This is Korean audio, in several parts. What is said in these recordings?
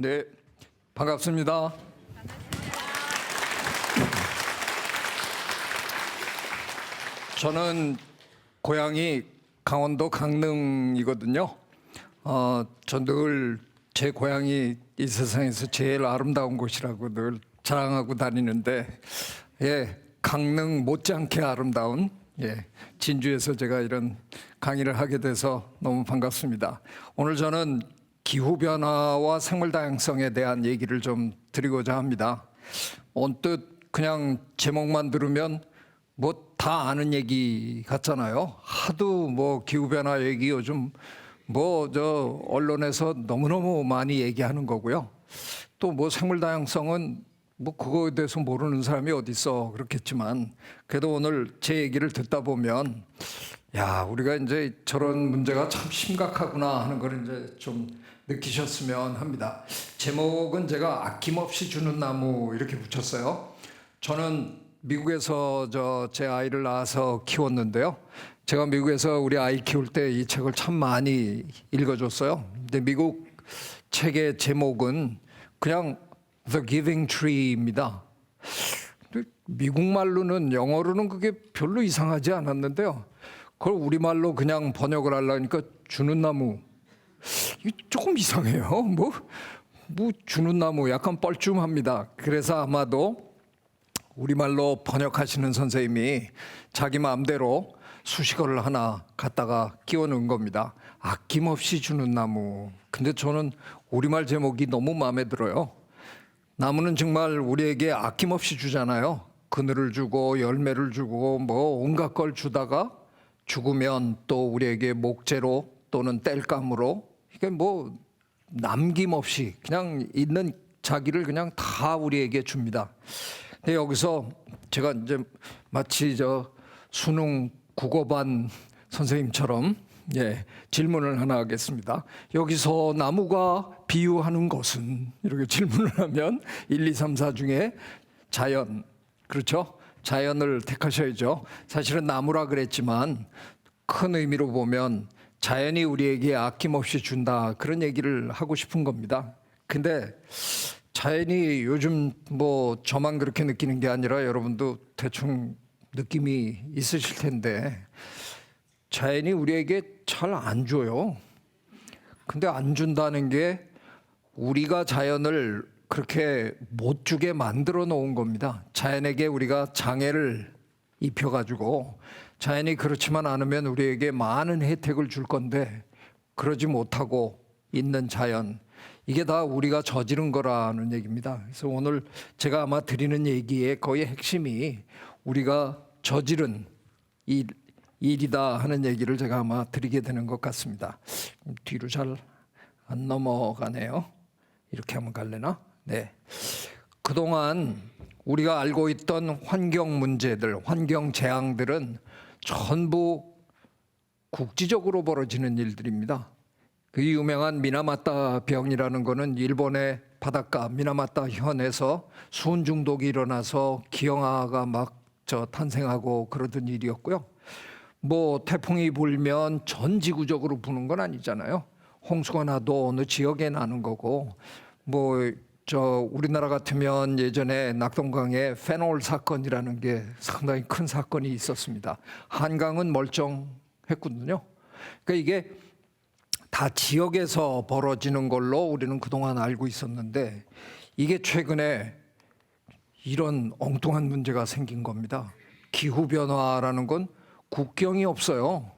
네, 반갑습니다. 저는 고향이 강원도 강릉이거든요. 전 늘 제 고향이 이 세상에서 제일 아름다운 곳이라고 늘 자랑하고 다니는데, 강릉 못지않게 아름다운 진주에서 제가 이런 강의를 하게 돼서 너무 반갑습니다. 오늘 저는 기후변화와 생물다양성에 대한 얘기를 좀 드리고자 합니다. 언뜻 그냥 제목만 들으면 뭐 다 아는 얘기 같잖아요. 하도 뭐 기후변화 얘기 요즘 언론에서 너무너무 많이 얘기하는 거고요. 또 뭐 생물다양성은 뭐 그거에 대해서 모르는 사람이 어디 있어 그렇겠지만, 그래도 오늘 제 얘기를 듣다 보면 우리가 이제 저런 문제가 참 심각하구나 하는 걸 이제 좀 느끼셨으면 합니다. 제목은 제가 아낌없이 주는 나무 이렇게 붙였어요. 저는 미국에서 제 아이를 낳아서 키웠는데요. 제가 미국에서 우리 아이 키울 때 이 책을 참 많이 읽어줬어요. 근데 미국 책의 제목은 그냥 The Giving Tree입니다. 미국 말로는, 영어로는 그게 별로 이상하지 않았는데요. 그걸 우리말로 그냥 번역을 하려니까 주는 나무. 이게 조금 이상해요. 뭐 주는 나무 약간 뻘쭘합니다. 그래서 아마도 우리말로 번역하시는 선생님이 자기 마음대로 수식어를 하나 갖다가 끼워 넣은 겁니다. 아낌없이 주는 나무. 근데 저는 우리말 제목이 너무 마음에 들어요. 나무는 정말 우리에게 아낌없이 주잖아요. 그늘을 주고 열매를 주고 뭐 온갖 걸 주다가 죽으면 또 우리에게 목재로 또는 땔감으로, 이게 뭐 남김없이 그냥 있는 자기를 그냥 다 우리에게 줍니다. 근데 여기서 제가 이제 마치 수능 국어반 선생님처럼 질문을 하나 하겠습니다. 여기서 나무가 비유하는 것은, 이렇게 질문을 하면 1, 2, 3, 4 중에 자연, 그렇죠? 자연을 택하셔야죠. 사실은 나무라 그랬지만 큰 의미로 보면 자연이 우리에게 아낌없이 준다, 그런 얘기를 하고 싶은 겁니다. 근데 자연이 요즘 뭐 저만 그렇게 느끼는 게 아니라 여러분도 대충 느낌이 있으실 텐데, 자연이 우리에게 잘 안 줘요. 근데 안 준다는 게 우리가 자연을 그렇게 못 주게 만들어 놓은 겁니다. 자연에게 우리가 장애를 입혀가지고, 자연이 그렇지만 않으면 우리에게 많은 혜택을 줄 건데 그러지 못하고 있는 자연, 이게 다 우리가 저지른 거라는 얘기입니다. 그래서 오늘 제가 아마 드리는 얘기의 거의 핵심이 우리가 저지른 일이다 하는 얘기를 제가 아마 드리게 되는 것 같습니다. 뒤로 잘 안 넘어가네요. 이렇게 하면 갈래나? 네. 그동안 우리가 알고 있던 환경 문제들, 환경 재앙들은 전부 국지적으로 벌어지는 일들입니다. 그 유명한 미나마타 병이라는 거는 일본의 바닷가 미나마타 현에서 수은 중독이 일어나서 기형아가 막 탄생하고 그러던 일이었고요. 뭐 태풍이 불면 전 지구적으로 부는 건 아니잖아요. 홍수가 나도 어느 지역에 나는 거고, 우리나라 같으면 예전에 낙동강에 페놀 사건이라는 게 상당히 큰 사건이 있었습니다. 한강은 멀쩡했거든요. 그러니까 이게 다 지역에서 벌어지는 걸로 우리는 그동안 알고 있었는데, 이게 최근에 이런 엉뚱한 문제가 생긴 겁니다. 기후변화라는 건 국경이 없어요.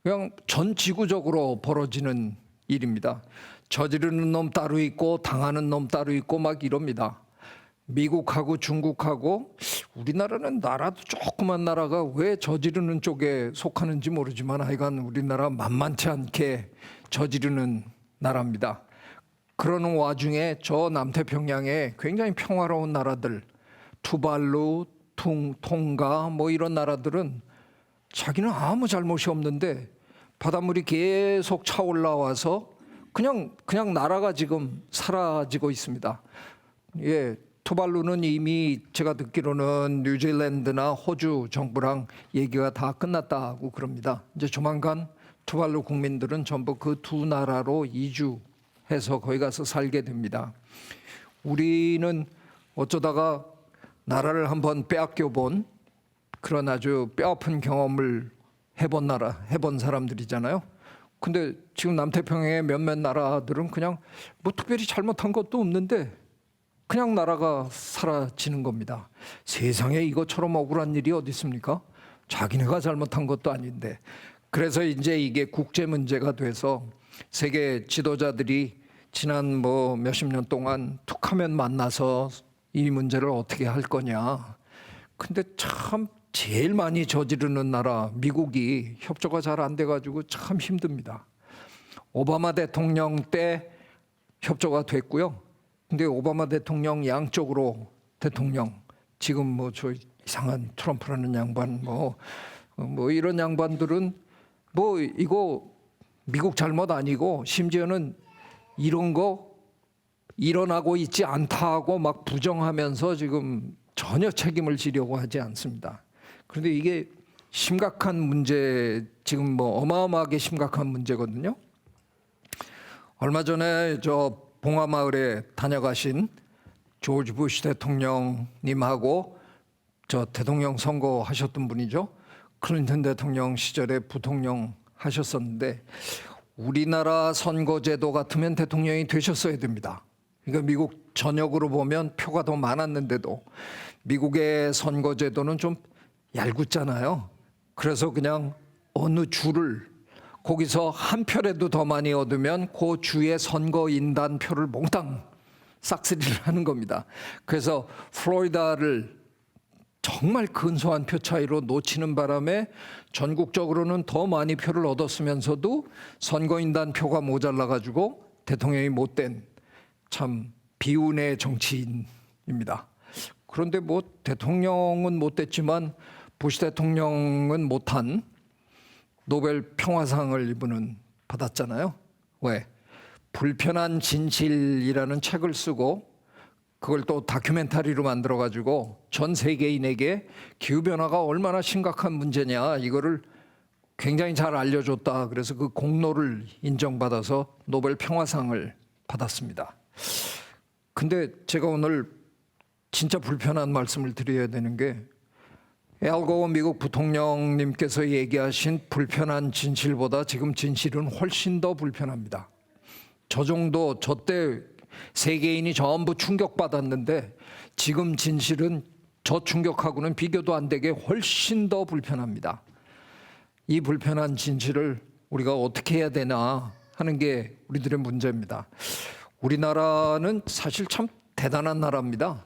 그냥 전 지구적으로 벌어지는 일입니다. 저지르는 놈 따로 있고 당하는 놈 따로 있고 막 이럽니다. 미국하고 중국하고, 우리나라는 나라도 조그만 나라가 왜 저지르는 쪽에 속하는지 모르지만 하여간 우리나라 만만치 않게 저지르는 나라입니다. 그러는 와중에 저 남태평양에 굉장히 평화로운 나라들, 투발루, 통가 뭐 이런 나라들은 자기는 아무 잘못이 없는데 바닷물이 계속 차올라와서 그냥 나라가 지금 사라지고 있습니다. 투발루는 이미 제가 듣기로는 뉴질랜드나 호주 정부랑 얘기가 다 끝났다고 그럽니다. 이제 조만간 투발루 국민들은 전부 그 두 나라로 이주 해서 거기 가서 살게 됩니다. 우리는 어쩌다가 나라를 한번 빼앗겨 본 그런 아주 뼈아픈 경험을 해본 사람들이잖아요. 근데 지금 남태평양의 몇몇 나라들은 그냥 뭐 특별히 잘못한 것도 없는데 그냥 나라가 사라지는 겁니다. 세상에 이것처럼 억울한 일이 어디 있습니까? 자기네가 잘못한 것도 아닌데. 그래서 이제 이게 국제 문제가 돼서 세계 지도자들이 지난 뭐 몇십 년 동안 툭하면 만나서 이 문제를 어떻게 할 거냐. 근데 참 제일 많이 저지르는 나라 미국이 협조가 잘 안 돼가지고 참 힘듭니다. 오바마 대통령 때 협조가 됐고요. 근데 오바마 대통령 양쪽으로 대통령 지금 뭐 저 이상한 트럼프라는 양반 뭐 이런 양반들은 뭐 이거 미국 잘못 아니고 심지어는 이런 거 일어나고 있지 않다고 막 부정하면서 지금 전혀 책임을 지려고 하지 않습니다. 그런데 이게 심각한 문제, 지금 뭐 어마어마하게 심각한 문제거든요. 얼마 전에 저 봉화마을에 다녀가신 조지 부시 대통령님하고 저 대통령 선거하셨던 분이죠. 클린턴 대통령 시절에 부통령 하셨었는데 우리나라 선거제도 같으면 대통령이 되셨어야 됩니다. 그러니까 미국 전역으로 보면 표가 더 많았는데도 미국의 선거제도는 좀 얄궂잖아요. 그래서 그냥 어느 주를 거기서 한 표라도 더 많이 얻으면 그 주의 선거인단 표를 몽땅 싹쓸이를 하는 겁니다. 그래서 플로리다를 정말 근소한 표 차이로 놓치는 바람에 전국적으로는 더 많이 표를 얻었으면서도 선거인단 표가 모자라가지고 대통령이 못된 참 비운의 정치인입니다. 그런데 뭐 대통령은 못됐지만 부시 대통령은 못한 노벨 평화상을 이분은 받았잖아요. 왜? 불편한 진실이라는 책을 쓰고 그걸 또 다큐멘터리로 만들어가지고 전 세계인에게 기후변화가 얼마나 심각한 문제냐 이거를 굉장히 잘 알려줬다. 그래서 그 공로를 인정받아서 노벨 평화상을 받았습니다. 근데 제가 오늘 진짜 불편한 말씀을 드려야 되는 게 앨 고어 미국 부통령님께서 얘기하신 불편한 진실보다 지금 진실은 훨씬 더 불편합니다. 저 때 세계인이 전부 충격받았는데 지금 진실은 저 충격하고는 비교도 안 되게 훨씬 더 불편합니다. 이 불편한 진실을 우리가 어떻게 해야 되나 하는 게 우리들의 문제입니다. 우리나라는 사실 참 대단한 나라입니다.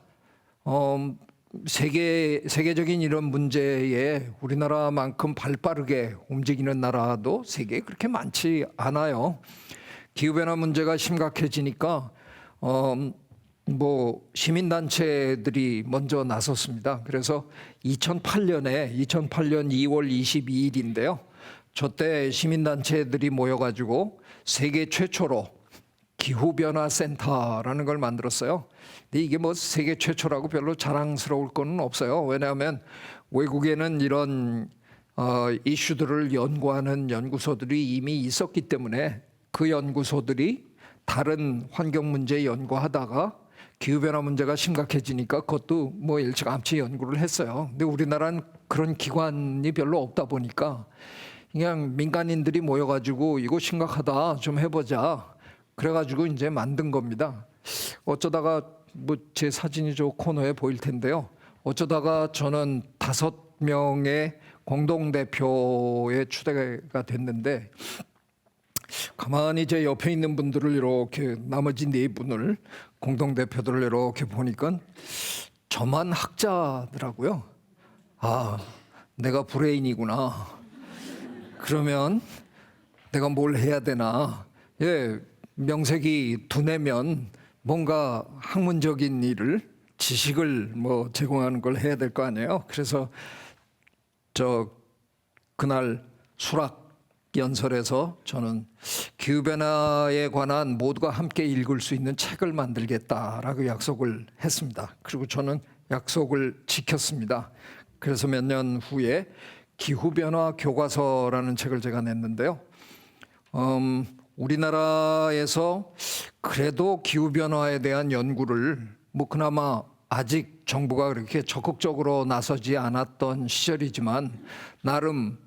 세계적인 이런 문제에 우리나라만큼 발빠르게 움직이는 나라도 세계에 그렇게 많지 않아요. 기후변화 문제가 심각해지니까 뭐 시민단체들이 먼저 나섰습니다. 그래서 2008년 2월 22일인데요. 저때 시민단체들이 모여가지고 세계 최초로 기후변화센터라는 걸 만들었어요. 근데 이게 뭐 세계 최초라고 별로 자랑스러울 건 없어요. 왜냐하면 외국에는 이런 이슈들을 연구하는 연구소들이 이미 있었기 때문에 그 연구소들이 다른 환경 문제 연구하다가 기후변화 문제가 심각해지니까 그것도 뭐 일찌감치 연구를 했어요. 근데 우리나라는 그런 기관이 별로 없다 보니까 그냥 민간인들이 모여가지고 이거 심각하다 좀 해보자. 그래가지고 이제 만든 겁니다. 어쩌다가 뭐 제 사진이 저 코너에 보일 텐데요. 어쩌다가 저는 5명의 공동대표에 추대가 됐는데 가만히 제 옆에 있는 분들을 이렇게 나머지 4분을 공동대표들을 이렇게 보니까 저만 학자더라고요. 아, 내가 브레인이구나. 그러면 내가 뭘 해야 되나. 예, 명색이 두뇌면 뭔가 학문적인 일을 지식을 뭐 제공하는 걸 해야 될 거 아니에요. 그래서 저 그날 수락 연설에서 저는 기후변화에 관한 모두가 함께 읽을 수 있는 책을 만들겠다라고 약속을 했습니다. 그리고 저는 약속을 지켰습니다. 그래서 몇 년 후에 기후변화 교과서라는 책을 제가 냈는데요. 우리나라에서 그래도 기후변화에 대한 연구를 뭐 그나마 아직 정부가 그렇게 적극적으로 나서지 않았던 시절이지만 나름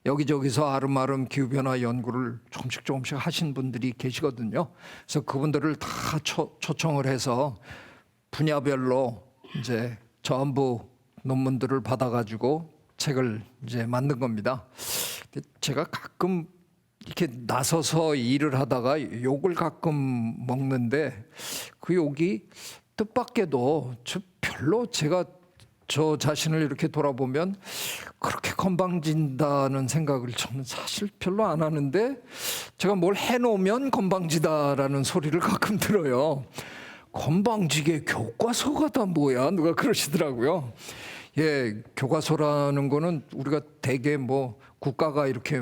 여기저기서 아름아름 기후변화 연구를 조금씩 하신 분들이 계시거든요. 그래서 그분들을 다 초청을 해서 분야별로 이제 전부 논문들을 받아가지고 책을 이제 만든 겁니다. 제가 가끔 이렇게 나서서 일을 하다가 욕을 가끔 먹는데 그 욕이 뜻밖에도 별로 제가 저 자신을 이렇게 돌아보면 그렇게 건방진다는 생각을 저는 사실 별로 안 하는데 제가 뭘 해놓으면 건방지다라는 소리를 가끔 들어요. 건방지게 교과서가 다 뭐야? 누가 그러시더라고요. 예, 교과서라는 거는 우리가 대개 뭐 국가가 이렇게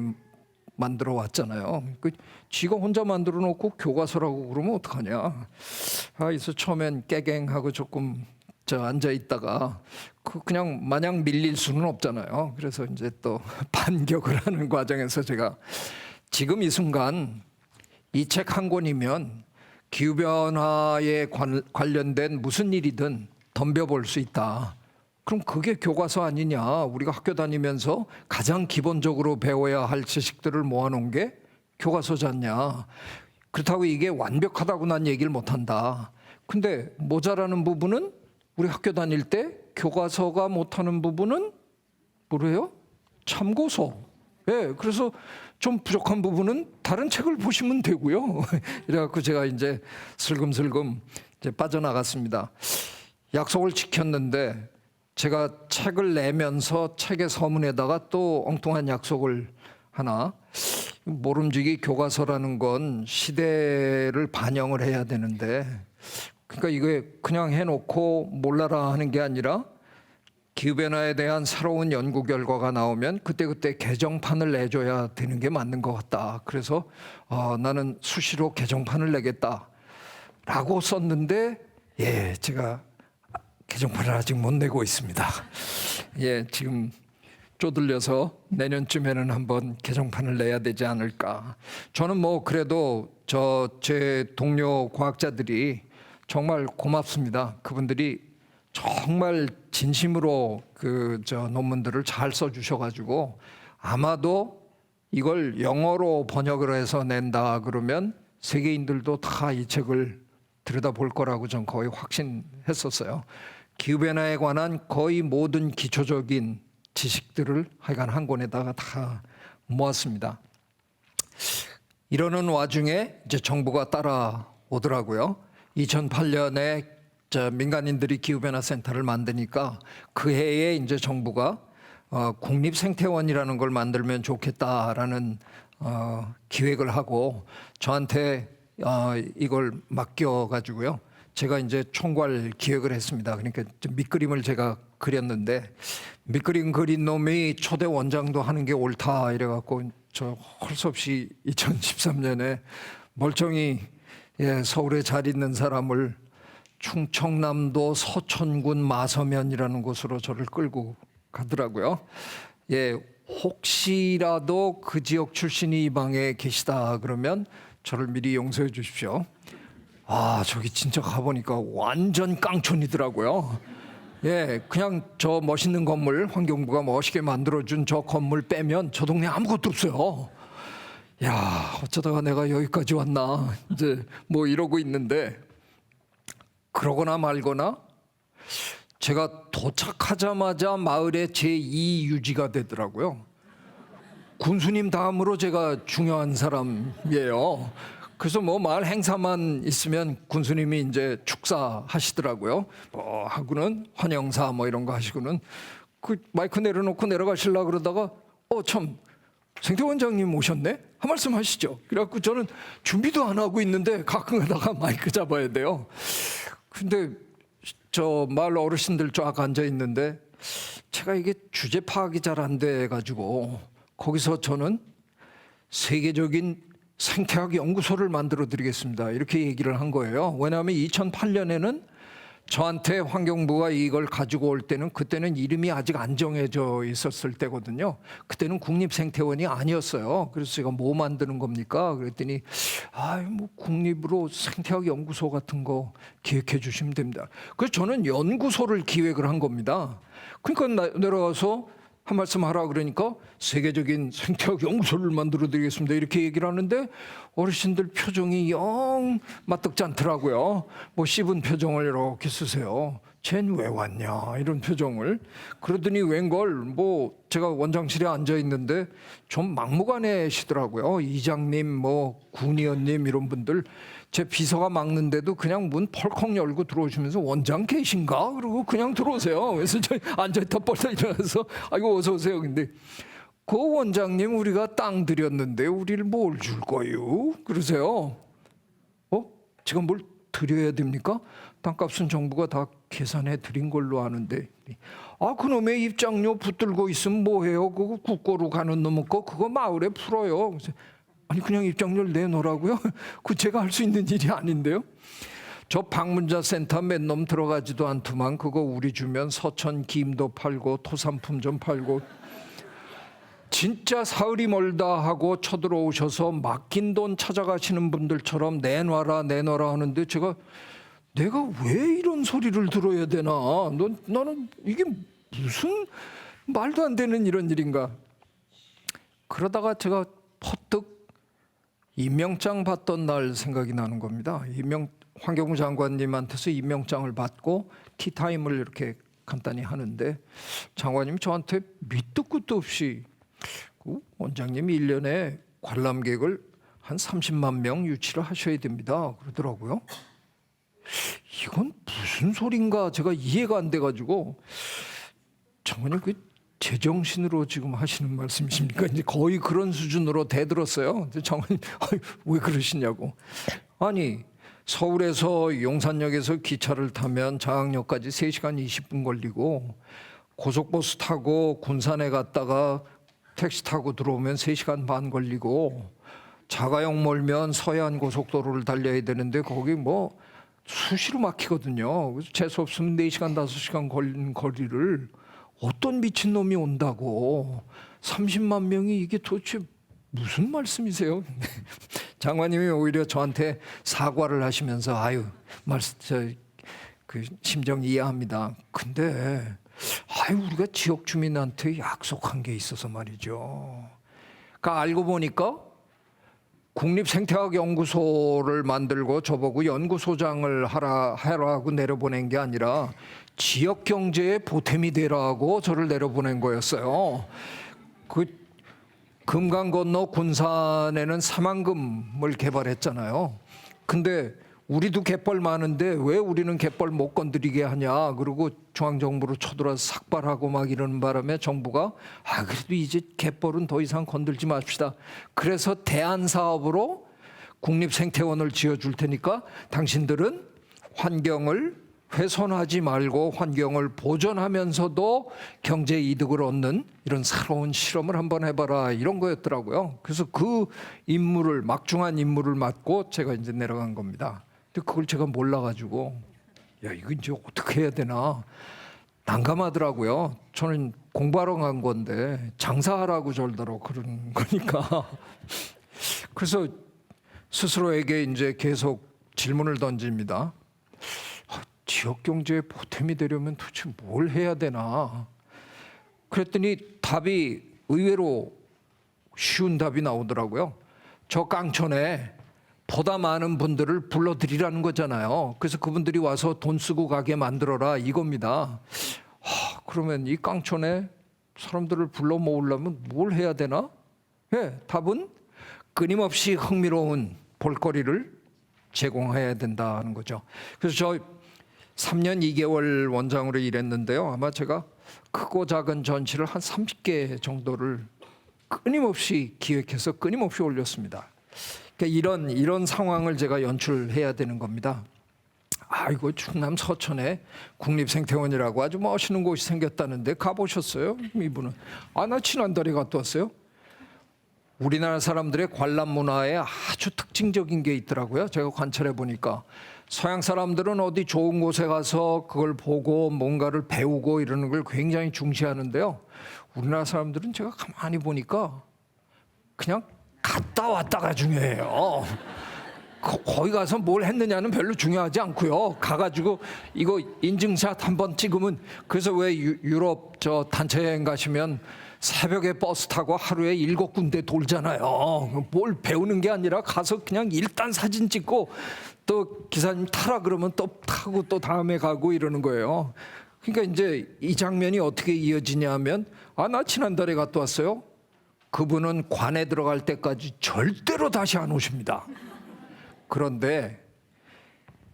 만들어 왔잖아요. 그 지가 혼자 만들어 놓고 교과서라고 그러면 어떡하냐. 그래서 처음엔 깨갱하고 조금 앉아 있다가 그냥 마냥 밀릴 수는 없잖아요. 그래서 이제 또 반격을 하는 과정에서 제가 지금 이 순간 이 책 한 권이면 기후변화에 관련된 무슨 일이든 덤벼볼 수 있다. 그럼 그게 교과서 아니냐. 우리가 학교 다니면서 가장 기본적으로 배워야 할 지식들을 모아놓은 게 교과서지 않냐. 그렇다고 이게 완벽하다고 난 얘기를 못한다. 근데 모자라는 부분은 우리 학교 다닐 때 교과서가 못하는 부분은 뭐래요? 참고서. 예, 그래서 좀 부족한 부분은 다른 책을 보시면 되고요. 이래갖고 제가 이제 슬금슬금 이제 빠져나갔습니다. 약속을 지켰는데 제가 책을 내면서 책의 서문에다가 또 엉뚱한 약속을 하나, 모름지기 교과서라는 건 시대를 반영을 해야 되는데 그러니까 이게 그냥 해놓고 몰라라 하는 게 아니라 기후변화에 대한 새로운 연구 결과가 나오면 그때그때 개정판을 내줘야 되는 게 맞는 것 같다. 그래서 나는 수시로 개정판을 내겠다라고 썼는데 예, 제가 개정판을 아직 못 내고 있습니다. 예, 지금 쪼들려서 내년쯤에는 한번 개정판을 내야 되지 않을까. 저는 뭐 그래도 제 동료 과학자들이 정말 고맙습니다. 그분들이 정말 진심으로 논문들을 잘 써주셔가지고 아마도 이걸 영어로 번역을 해서 낸다 그러면 세계인들도 다 이 책을 들여다볼 거라고 전 거의 확신했었어요. 기후변화에 관한 거의 모든 기초적인 지식들을 하여간 한 권에다가 다 모았습니다. 이러는 와중에 이제 정부가 따라오더라고요. 2008년에 민간인들이 기후변화센터를 만드니까 그 해에 이제 정부가 국립생태원이라는 걸 만들면 좋겠다라는 기획을 하고 저한테 이걸 맡겨가지고요. 제가 이제 총괄 기획을 했습니다. 그러니까 밑그림을 제가 그렸는데 밑그림 그린 놈이 초대 원장도 하는 게 옳다 이래갖고 저 할 수 없이 2013년에 멀쩡히 서울에 잘 있는 사람을 충청남도 서천군 마서면이라는 곳으로 저를 끌고 가더라고요. 예, 혹시라도 그 지역 출신이 이 방에 계시다 그러면 저를 미리 용서해 주십시오. 저기 진짜 가보니까 완전 깡촌이더라고요. 예, 그냥 저 멋있는 건물, 환경부가 멋있게 만들어준 저 건물 빼면 저 동네 아무것도 없어요. 야, 어쩌다가 내가 여기까지 왔나. 이제 뭐 이러고 있는데, 그러거나 말거나 제가 도착하자마자 마을의 제2 유지가 되더라고요. 군수님 다음으로 제가 중요한 사람이에요. 그래서 뭐 마을 행사만 있으면 군수님이 이제 축사하시더라고요. 하고는 환영사 뭐 이런 거 하시고는 그 마이크 내려놓고 내려가시려고 그러다가 참 생태원장님 오셨네? 한 말씀 하시죠. 그래갖고 저는 준비도 안 하고 있는데 가끔 가다가 마이크 잡아야 돼요. 근데 저 마을 어르신들 쫙 앉아 있는데 제가 이게 주제 파악이 잘 안 돼 가지고 거기서 저는 세계적인 생태학 연구소를 만들어 드리겠습니다. 이렇게 얘기를 한 거예요. 왜냐하면 2008년에는 저한테 환경부가 이걸 가지고 올 때는 그때는 이름이 아직 안 정해져 있었을 때거든요. 그때는 국립생태원이 아니었어요. 그래서 제가 뭐 만드는 겁니까? 그랬더니 뭐 국립으로 생태학 연구소 같은 거 기획해 주시면 됩니다. 그래서 저는 연구소를 기획을 한 겁니다. 그러니까 내려가서 한 말씀 하라 그러니까 세계적인 생태학 연구소를 만들어 드리겠습니다 이렇게 얘기를 하는데 어르신들 표정이 영 맞득지 않더라고요. 뭐 씹은 표정을 이렇게 쓰세요. 쟨 왜 왔냐 이런 표정을. 그러더니 웬걸 뭐 제가 원장실에 앉아 있는데 좀 막무가내시더라고요. 이장님 뭐 군의원님 이런 분들 제 비서가 막는데도 그냥 문 펄컥 열고 들어오시면서 원장 계신가? 그러고 그냥 들어오세요. 그래서 저 앉아있다 뻘떡 일어나서 아이고 어서 오세요. 근데 그 원장님 우리가 땅 드렸는데 우리를 뭘 줄 거요? 그러세요. 지금 뭘 드려야 됩니까? 땅값은 정부가 다 계산해 드린 걸로 아는데 그놈의 입장료 붙들고 있으면 뭐해요? 그거 국고로 가는 놈의 거 그거 마을에 풀어요. 그래서 아니 그냥 입장료를 내놓으라고요? 그 제가 할 수 있는 일이 아닌데요. 저 방문자 센터 몇 놈 들어가지도 않더만 그거 우리 주면 서천 김도 팔고 토산품 좀 팔고 진짜 사흘이 멀다 하고 쳐들어오셔서 맡긴 돈 찾아가시는 분들처럼 내놔라 하는데 제가 내가 왜 이런 소리를 들어야 되나? 나는 이게 무슨 말도 안 되는 이런 일인가? 그러다가 제가 퍼뜩 임명장 받던 날 생각이 나는 겁니다. 환경부 장관님한테서 임명장을 받고 티타임을 이렇게 간단히 하는데 장관님이 저한테 밑도 끝도 없이 원장님이 1년에 관람객을 한 30만 명 유치를 하셔야 됩니다. 그러더라고요. 이건 무슨 소린가 제가 이해가 안 돼가지고 장관님 그 제정신으로 지금 하시는 말씀이십니까? 이제 거의 그런 수준으로 대들었어요. 장관님 왜 그러시냐고. 아니 서울에서 용산역에서 기차를 타면 장항역까지 3시간 20분 걸리고 고속버스 타고 군산에 갔다가 택시 타고 들어오면 3시간 반 걸리고 자가용 몰면 서해안 고속도로를 달려야 되는데 거기 뭐 수시로 막히거든요. 그래서 재수 없으면 4시간 5시간 걸리는 거리를 어떤 미친놈이 온다고 30만 명이 이게 도대체 무슨 말씀이세요? 장관님이 오히려 저한테 사과를 하시면서 그 심정 이해합니다. 근데 우리가 지역 주민한테 약속한 게 있어서 말이죠. 그러니까 알고 보니까 국립생태학연구소를 만들고 저보고 연구소장을 하라고 내려보낸 게 아니라 지역 경제에 보탬이 되라고 저를 내려보낸 거였어요. 그 금강 건너 군산에는 사만금을 개발했잖아요. 근데 우리도 갯벌 많은데 왜 우리는 갯벌 못 건드리게 하냐. 그리고 중앙정부로 쳐들어서 삭발하고 막 이러는 바람에 정부가 그래도 이제 갯벌은 더 이상 건들지 맙시다. 그래서 대안사업으로 국립생태원을 지어줄 테니까 당신들은 환경을 훼손하지 말고 환경을 보존하면서도 경제 이득을 얻는 이런 새로운 실험을 한번 해봐라 이런 거였더라고요. 그래서 그 막중한 임무를 맡고 제가 이제 내려간 겁니다. 근데 그걸 제가 몰라가지고 이거 이제 어떻게 해야 되나 난감하더라고요. 저는 공부하러 간 건데 장사하라고 절더러 그런 거니까. 그래서 스스로에게 이제 계속 질문을 던집니다. 지역 경제에 보탬이 되려면 도대체 뭘 해야 되나? 그랬더니 답이 의외로 쉬운 답이 나오더라고요. 저 깡촌에 보다 많은 분들을 불러들이라는 거잖아요. 그래서 그분들이 와서 돈 쓰고 가게 만들어라 이겁니다. 그러면 이 깡촌에 사람들을 불러 모으려면 뭘 해야 되나? 답은 끊임없이 흥미로운 볼거리를 제공해야 된다는 거죠. 그래서 저 3년 2개월 원장으로 일했는데요. 아마 제가 크고 작은 전시를 한 30개 정도를 끊임없이 기획해서 끊임없이 올렸습니다. 그러니까 이런 상황을 제가 연출해야 되는 겁니다. 이거 충남 서천에 국립생태원이라고 아주 멋있는 곳이 생겼다는데 가보셨어요? 이분은. 나 지난달에 갔다 왔어요. 우리나라 사람들의 관람 문화에 아주 특징적인 게 있더라고요. 제가 관찰해 보니까 서양 사람들은 어디 좋은 곳에 가서 그걸 보고 뭔가를 배우고 이러는 걸 굉장히 중시하는데요. 우리나라 사람들은 제가 가만히 보니까 그냥 갔다 왔다가 중요해요. 거기 가서 뭘 했느냐는 별로 중요하지 않고요. 가가지고 이거 인증샷 한번 찍으면, 그래서 왜 유럽 저 단체 여행 가시면 새벽에 버스 타고 하루에 7군데 돌잖아요. 뭘 배우는 게 아니라 가서 그냥 일단 사진 찍고 또 기사님 타라 그러면 또 타고 또 다음에 가고 이러는 거예요. 그러니까 이제 이 장면이 어떻게 이어지냐면, 나 지난달에 갔다 왔어요. 그분은 관에 들어갈 때까지 절대로 다시 안 오십니다. 그런데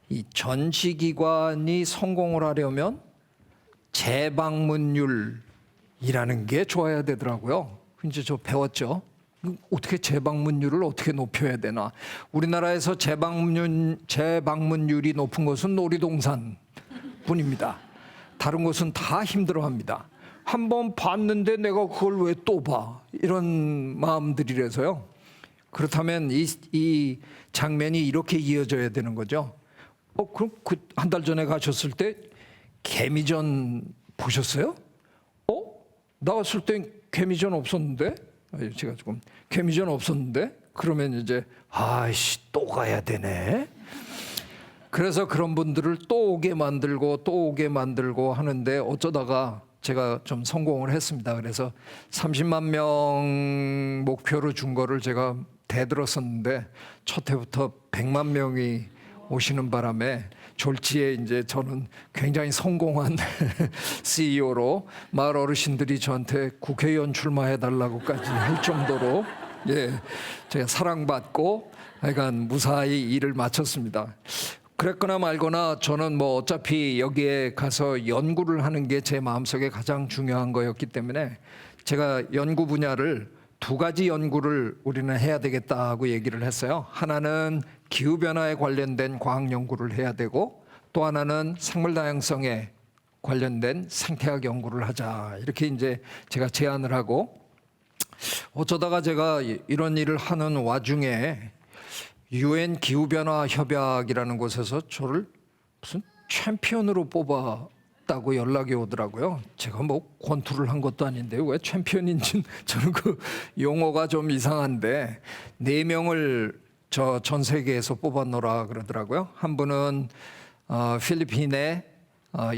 이 전시기관이 성공을 하려면 재방문율이라는 게 좋아야 되더라고요. 이제 저 배웠죠. 어떻게 재방문율을 어떻게 높여야 되나. 우리나라에서 재방문율이 높은 곳은 놀이동산 뿐입니다. 다른 곳은 다 힘들어합니다. 한번 봤는데 내가 그걸 왜 또 봐, 이런 마음들이라서요. 그렇다면 이 장면이 이렇게 이어져야 되는 거죠. 그럼 그 한 달 전에 가셨을 때 개미전 보셨어요? 나갔을 땐 개미전 없었는데, 제가 조금 개미전 없었는데, 그러면 이제 아이씨 또 가야 되네. 그래서 그런 분들을 또 오게 만들고 또 오게 만들고 하는데, 어쩌다가 제가 좀 성공을 했습니다. 그래서 30만 명 목표로 준 거를 제가 대들었었는데 첫 해부터 100만 명이 오시는 바람에 졸지에 이제 저는 굉장히 성공한 CEO로 마을 어르신들이 저한테 국회의원 출마해 달라고까지 할 정도로, 제가 사랑받고 하여간 무사히 일을 마쳤습니다. 그랬거나 말거나 저는 뭐 어차피 여기에 가서 연구를 하는 게 제 마음속에 가장 중요한 거였기 때문에 제가 연구 분야를 2가지 연구를 우리는 해야 되겠다고 얘기를 했어요. 하나는 기후변화에 관련된 과학 연구를 해야 되고, 또 하나는 생물 다양성에 관련된 생태학 연구를 하자, 이렇게 이제 제가 제안을 하고, 어쩌다가 제가 이런 일을 하는 와중에 UN 기후변화 협약이라는 곳에서 저를 무슨 챔피언으로 뽑았다고 연락이 오더라고요. 제가 뭐 권투를 한 것도 아닌데 왜 챔피언인지 저는 그 용어가 좀 이상한데, 4명을 저 전 세계에서 뽑아놓으라 그러더라고요. 한 분은 필리핀의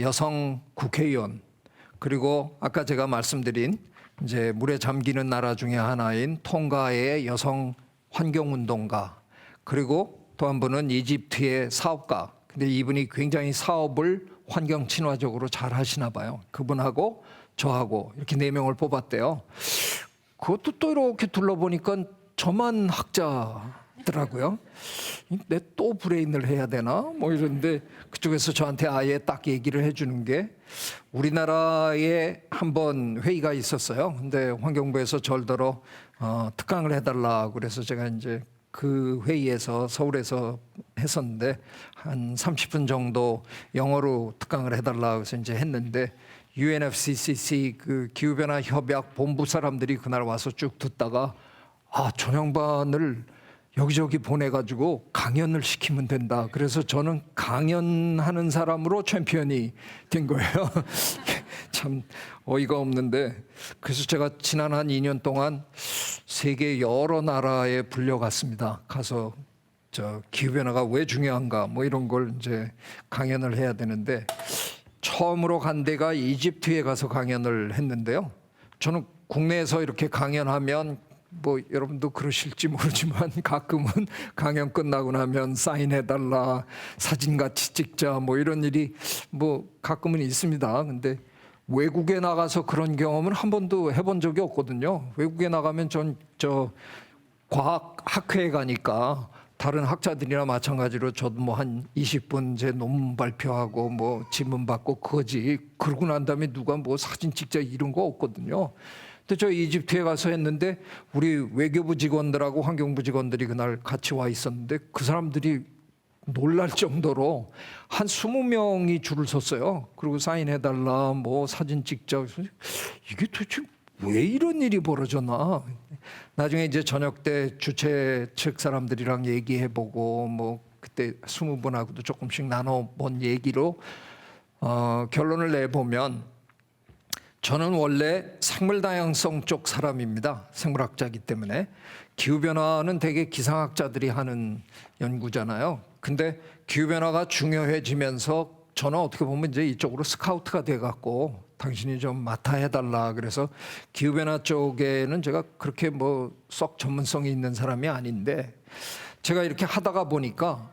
여성 국회의원, 그리고 아까 제가 말씀드린 이제 물에 잠기는 나라 중에 하나인 통가의 여성 환경운동가, 그리고 또 한 분은 이집트의 사업가. 근데 이분이 굉장히 사업을 환경 친화적으로 잘 하시나 봐요. 그분하고 저하고 이렇게 4명을 뽑았대요. 그것도 또 이렇게 둘러보니까 저만 학자더라고요. 내 또 브레인을 해야 되나? 뭐 이런데 그쪽에서 저한테 아예 딱 얘기를 해주는 게, 우리나라에 한번 회의가 있었어요. 근데 환경부에서 절더러 특강을 해달라고 그래서 제가 이제 그 회의에서 서울에서 했었는데 한 30분 정도 영어로 특강을 해달라고 해서 이제 했는데, UNFCCC 그 기후변화 협약 본부 사람들이 그날 와서 쭉 듣다가 저 양반을 여기저기 보내가지고 강연을 시키면 된다. 그래서 저는 강연하는 사람으로 챔피언이 된 거예요. 참 어이가 없는데, 그래서 제가 지난 한 2년 동안 세계 여러 나라에 불려갔습니다. 가서 저 기후변화가 왜 중요한가 뭐 이런 걸 이제 강연을 해야 되는데, 처음으로 간 데가 이집트에 가서 강연을 했는데요. 저는 국내에서 이렇게 강연하면 뭐 여러분도 그러실지 모르지만 가끔은 강연 끝나고 나면 사인해달라, 사진 같이 찍자, 뭐 이런 일이 뭐 가끔은 있습니다. 근데 외국에 나가서 그런 경험은 한 번도 해본 적이 없거든요. 외국에 나가면 저 과학 학회에 가니까 다른 학자들이나 마찬가지로 저도 뭐 한 20분 제 논문 발표하고 뭐 질문 받고 그거지, 그러고 난 다음에 누가 뭐 사진 찍자 이런 거 없거든요. 근데 저 이집트에 가서 했는데 우리 외교부 직원들하고 환경부 직원들이 그날 같이 와 있었는데, 그 사람들이 놀랄 정도로 한 20명이 줄을 섰어요. 그리고 사인해달라, 뭐 사진 찍자. 이게 도대체 왜 이런 일이 벌어졌나. 나중에 이제 저녁 때 주최 측 사람들이랑 얘기해보고 뭐 그때 20분하고도 조금씩 나눠본 얘기로 결론을 내보면 저는 원래 생물 다양성 쪽 사람입니다. 생물학자이기 때문에. 기후변화는 되게 기상학자들이 하는 연구잖아요. 근데 기후변화가 중요해지면서 저는 어떻게 보면 이제 이쪽으로 스카우트가 돼갖고 당신이 좀 맡아 해달라. 그래서 기후변화 쪽에는 제가 그렇게 뭐 썩 전문성이 있는 사람이 아닌데 제가 이렇게 하다가 보니까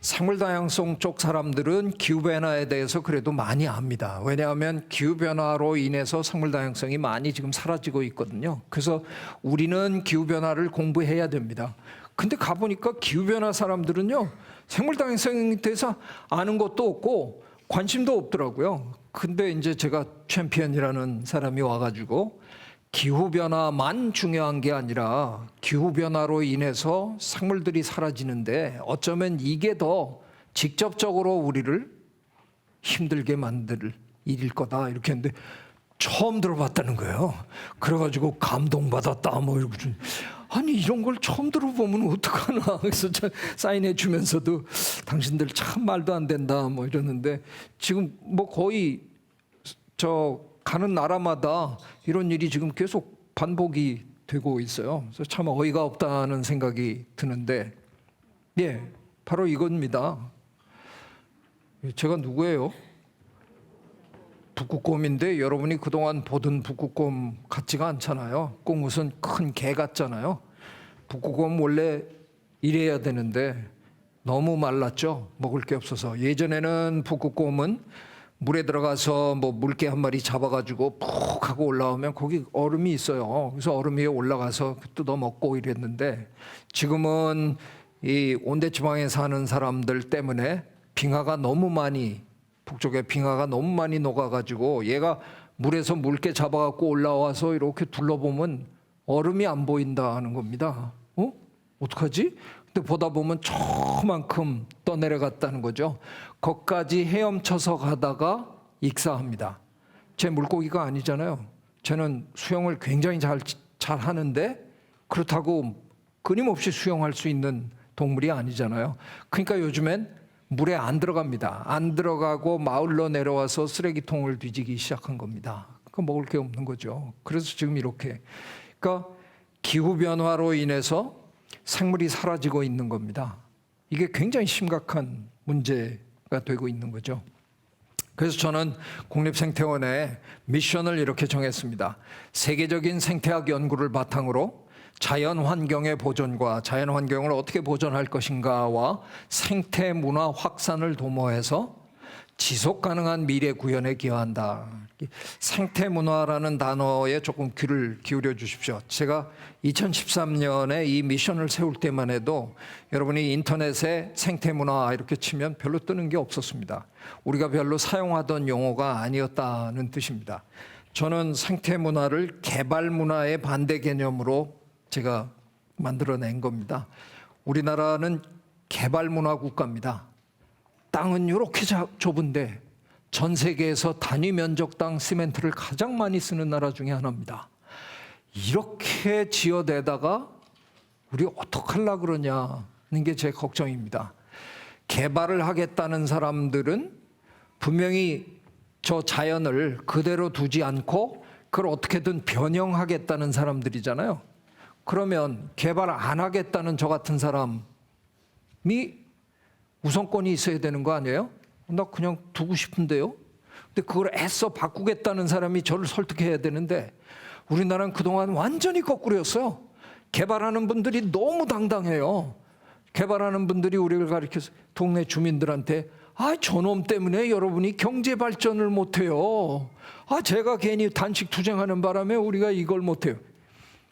생물 다양성 쪽 사람들은 기후변화에 대해서 그래도 많이 압니다. 왜냐하면 기후변화로 인해서 생물 다양성이 많이 지금 사라지고 있거든요. 그래서 우리는 기후변화를 공부해야 됩니다. 근데 가보니까 기후변화 사람들은요, 생물 다양성에 대해서 아는 것도 없고 관심도 없더라고요. 근데 이제 제가 챔피언이라는 사람이 와가지고 기후변화만 중요한 게 아니라 기후변화로 인해서 생물들이 사라지는데 어쩌면 이게 더 직접적으로 우리를 힘들게 만들 일일 거다 이렇게 했는데 처음 들어봤다는 거예요. 그래가지고 감동받았다 뭐 이러고 아니 이런 걸 처음 들어보면 어떡하나. 그래서 사인해 주면서도 당신들 참 말도 안 된다 뭐 이러는데 지금 뭐 거의 가는 나라마다 이런 일이 지금 계속 반복이 되고 있어요. 그래서 참 어이가 없다는 생각이 드는데, 예, 바로 이겁니다. 제가 누구예요? 북극곰인데 여러분이 그동안 보던 북극곰 같지가 않잖아요. 꼭 무슨 큰 개 같잖아요. 북극곰 원래 이래야 되는데 너무 말랐죠. 먹을 게 없어서. 예전에는 북극곰은 물에 들어가서 뭐 물개 한 마리 잡아가지고 푹 하고 올라오면 거기 얼음이 있어요. 그래서 얼음 위에 올라가서 뜯어 먹고 이랬는데 지금은 이 온대지방에 사는 사람들 때문에 빙하가 너무 많이 북쪽에 빙하가 너무 많이 녹아가지고 얘가 물에서 물개 잡아갖고 올라와서 이렇게 둘러보면 얼음이 안 보인다는 겁니다. 어떡하지? 근데 보다 보면 저만큼 떠내려갔다는 거죠. 거기까지 헤엄쳐서 가다가 익사합니다. 제 물고기가 아니잖아요. 저는 수영을 굉장히 잘 하는데 그렇다고 끊임없이 수영할 수 있는 동물이 아니잖아요. 그러니까 요즘엔 물에 안 들어갑니다. 안 들어가고 마을로 내려와서 쓰레기통을 뒤지기 시작한 겁니다. 그 먹을 게 없는 거죠. 그래서 지금 이렇게. 그러니까 기후변화로 인해서 생물이 사라지고 있는 겁니다. 이게 굉장히 심각한 문제가 되고 있는 거죠. 그래서 저는 국립생태원에 미션을 이렇게 정했습니다. 세계적인 생태학 연구를 바탕으로 자연환경의 보존과 자연환경을 어떻게 보존할 것인가와 생태문화 확산을 도모해서 지속가능한 미래 구현에 기여한다. 생태문화라는 단어에 조금 귀를 기울여 주십시오. 제가 2013년에 이 미션을 세울 때만 해도 여러분이 인터넷에 생태문화 이렇게 치면 별로 뜨는 게 없었습니다. 우리가 별로 사용하던 용어가 아니었다는 뜻입니다. 저는 생태문화를 개발문화의 반대 개념으로 제가 만들어낸 겁니다. 우리나라는 개발문화 국가입니다. 땅은 이렇게 좁은데 전 세계에서 단위 면적당 시멘트를 가장 많이 쓰는 나라 중에 하나입니다. 이렇게 지어대다가 우리 어떡하려고 그러냐는 게 제 걱정입니다. 개발을 하겠다는 사람들은 분명히 저 자연을 그대로 두지 않고 그걸 어떻게든 변형하겠다는 사람들이잖아요. 그러면 개발 안 하겠다는 저 같은 사람이 우선권이 있어야 되는 거 아니에요? 나 그냥 두고 싶은데요. 근데 그걸 애써 바꾸겠다는 사람이 저를 설득해야 되는데 우리나라는 그동안 완전히 거꾸로였어요. 개발하는 분들이 너무 당당해요. 개발하는 분들이 우리를 가리켜서 동네 주민들한테 저놈 때문에 여러분이 경제 발전을 못해요. 제가 괜히 단식 투쟁하는 바람에 우리가 이걸 못해요.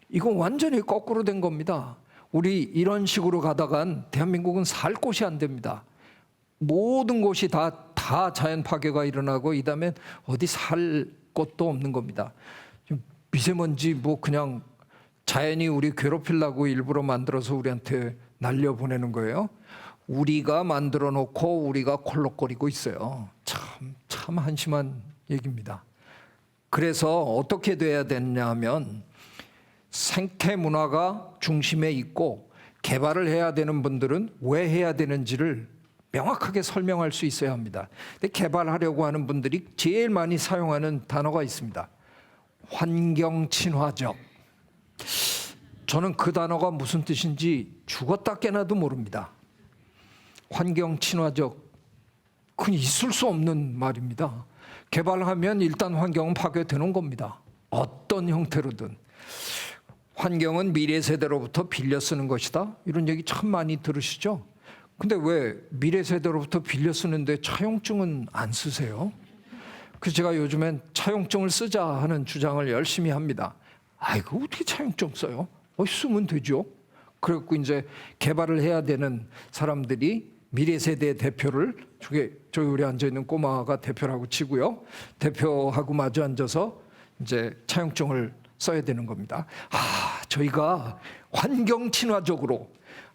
이건 완전히 거꾸로 된 겁니다. 우리 이런 식으로 가다간 대한민국은 살 곳이 안 됩니다. 모든 곳이 다 자연 파괴가 일어나고 이 다음에 어디 살 곳도 없는 겁니다. 미세먼지 그냥 자연이 우리 괴롭히려고 일부러 만들어서 우리한테 날려보내는 거예요. 우리가 만들어 놓고 우리가 콜록거리고 있어요. 참 한심한 얘기입니다. 그래서 어떻게 돼야 되냐면 생태 문화가 중심에 있고 개발을 해야 되는 분들은 왜 해야 되는지를 명확하게 설명할 수 있어야 합니다. 근데 개발하려고 하는 분들이 제일 많이 사용하는 단어가 있습니다. 환경 친화적. 저는 그 단어가 무슨 뜻인지 죽었다 깨나도 모릅니다. 환경 친화적, 그건 있을 수 없는 말입니다. 개발하면 일단 환경은 파괴되는 겁니다. 어떤 형태로든. 환경은 미래 세대로부터 빌려 쓰는 것이다. 이런 얘기 참 많이 들으시죠? 근데 왜 미래 세대로부터 빌려 쓰는데 차용증은 안 쓰세요? 그래서 제가 요즘엔 차용증을 쓰자 하는 주장을 열심히 합니다. 아이고, 어떻게 차용증 써요? 쓰면 되죠. 그래갖고 이제 개발을 해야 되는 사람들이 미래 세대 대표를 저기 우리 앉아 있는 꼬마가 대표라고 치고요. 대표하고 마주 앉아서 이제 차용증을 써야 되는 겁니다. 저희가 환경 친화적으로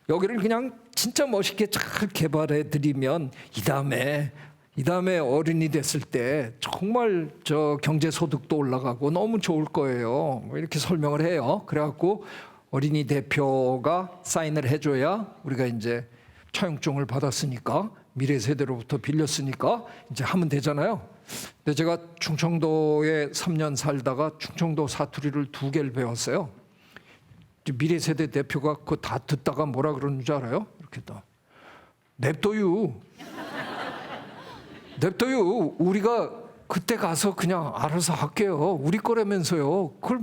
여기를 그냥 진짜 멋있게 잘 개발해 드리면 이 다음에 어른이 됐을 때 정말 저 경제 소득도 올라가고 너무 좋을 거예요. 이렇게 설명을 해요. 그래갖고 어린이 대표가 사인을 해줘야 우리가 이제 차용증을 받았으니까 미래 세대로부터 빌렸으니까 이제 하면 되잖아요. 근데 제가 충청도에 3년 살다가 충청도 사투리를 2개를 배웠어요. 미래 세대 대표가 그거 다 듣다가 뭐라 그러는 줄 알아요? 이렇게 또 냅둬유. 냅둬유. 우리가 그때 가서 그냥 알아서 할게요. 우리 거라면서요. 그걸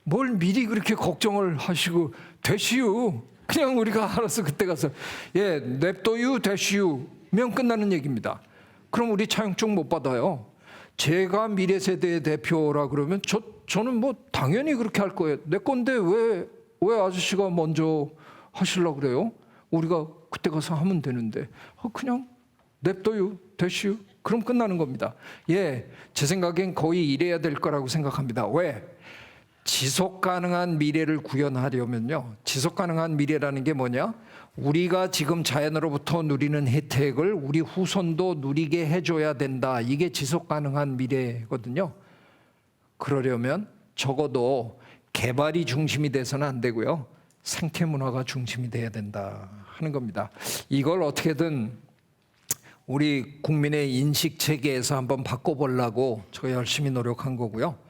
뭘 미리 그렇게 걱정을 하시고 되시유. 그냥 우리가 알아서 그때 가서 냅둬유 되시유면 끝나는 얘기입니다. 그럼 우리 차용증 못 받아요. 제가 미래 세대의 대표라 그러면 저는 뭐 당연히 그렇게 할 거예요. 내 건데 왜 아저씨가 먼저 하시려고 그래요? 우리가 그때 가서 하면 되는데 그냥 냅둬요 되시요. 그럼 끝나는 겁니다. 제 생각엔 거의 이래야 될 거라고 생각합니다. 왜? 지속 가능한 미래를 구현하려면요. 지속 가능한 미래라는 게 뭐냐? 우리가 지금 자연으로부터 누리는 혜택을 우리 후손도 누리게 해줘야 된다. 이게 지속 가능한 미래거든요. 그러려면 적어도 개발이 중심이 돼서는 안 되고요. 생태 문화가 중심이 돼야 된다 하는 겁니다. 이걸 어떻게든 우리 국민의 인식 체계에서 한번 바꿔보려고 제가 열심히 노력한 거고요.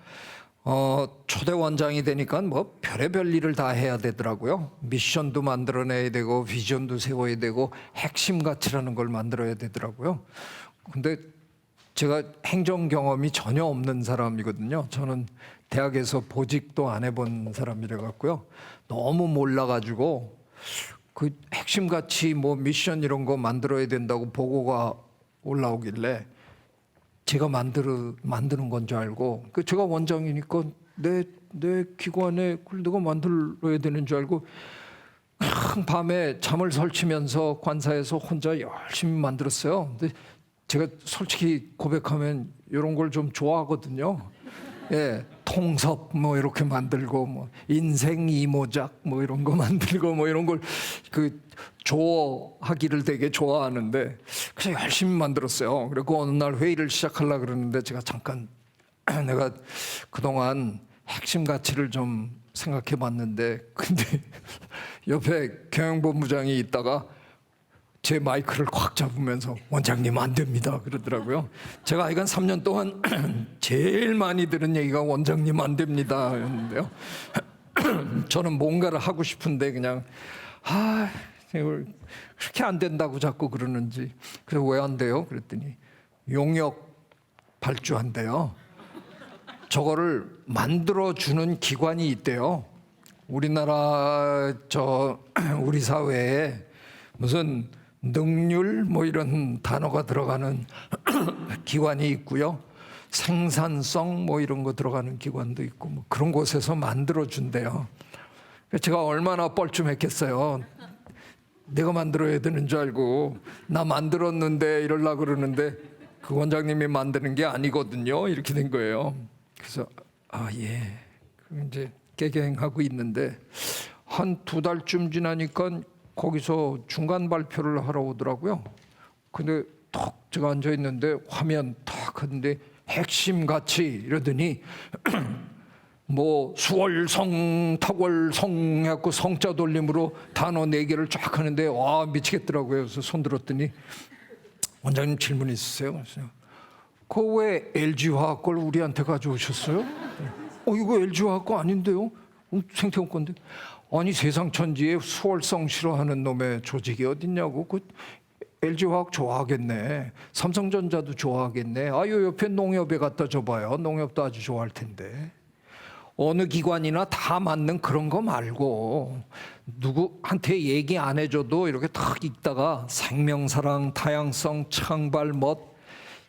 초대 원장이 되니까 뭐 별의별 일을 다 해야 되더라고요. 미션도 만들어내야 되고 비전도 세워야 되고 핵심 가치라는 걸 만들어야 되더라고요. 근데 제가 행정 경험이 전혀 없는 사람이거든요. 저는 대학에서 보직도 안 해본 사람이라 갖고요. 너무 몰라가지고 그 핵심 가치 뭐 미션 이런 거 만들어야 된다고 보고가 올라오길래 제가 만드는 건 줄 알고 제가 원장이니까 내 기관에 그걸 내가 만들어야 되는 줄 알고 밤에 잠을 설치면서 관사에서 혼자 열심히 만들었어요. 근데 제가 솔직히 고백하면 이런 걸 좀 좋아하거든요. 통섭 뭐 이렇게 만들고 뭐 인생 이모작 뭐 이런 거 만들고 뭐 이런 걸 조어하기를 되게 좋아하는데 그래서 열심히 만들었어요. 그리고 어느 날 회의를 시작하려고 그러는데 제가 잠깐 내가 그동안 핵심 가치를 좀 생각해 봤는데 근데 옆에 경영본부장이 있다가 제 마이크를 꽉 잡으면서 원장님 안 됩니다 그러더라고요. 제가 하여간 3년 동안 제일 많이 들은 얘기가 원장님 안 됩니다 였는데요. 저는 뭔가를 하고 싶은데 그냥 그렇게 안 된다고 자꾸 그러는지 그래서 왜 안 돼요? 그랬더니 용역 발주한대요. 저거를 만들어주는 기관이 있대요. 우리나라 우리 사회에 무슨 능률 뭐 이런 단어가 들어가는 기관이 있고요. 생산성 뭐 이런 거 들어가는 기관도 있고 뭐 그런 곳에서 만들어 준대요. 제가 얼마나 뻘쭘했겠어요. 내가 만들어야 되는 줄 알고 나 만들었는데 이러려고 그러는데 그 원장님이 만드는 게 아니거든요. 이렇게 된 거예요. 그래서 이제 개경하고 있는데 한 2달쯤 지나니까 거기서 중간 발표를 하러 오더라고요. 근데 턱 제가 앉아 있는데 화면 탁 하는데 핵심 가치 이러더니 뭐 수월성, 탁월성 해갖고 성자 돌림으로 단어 4개를 쫙 하는데 와 미치겠더라고요. 그래서 손 들었더니 원장님 질문 있으세요? 그거 왜 LG화학 걸 우리한테 가져오셨어요? 이거 LG화학 거 아닌데요? 생태원 건데. 아니 세상 천지에 수월성 싫어하는 놈의 조직이 어딨냐고. 그 LG화학 좋아하겠네. 삼성전자도 좋아하겠네. 요 옆에 농협에 갖다 줘봐요. 농협도 아주 좋아할 텐데. 어느 기관이나 다 맞는 그런 거 말고 누구한테 얘기 안 해줘도 이렇게 탁 읽다가 생명사랑, 다양성, 창발, 멋,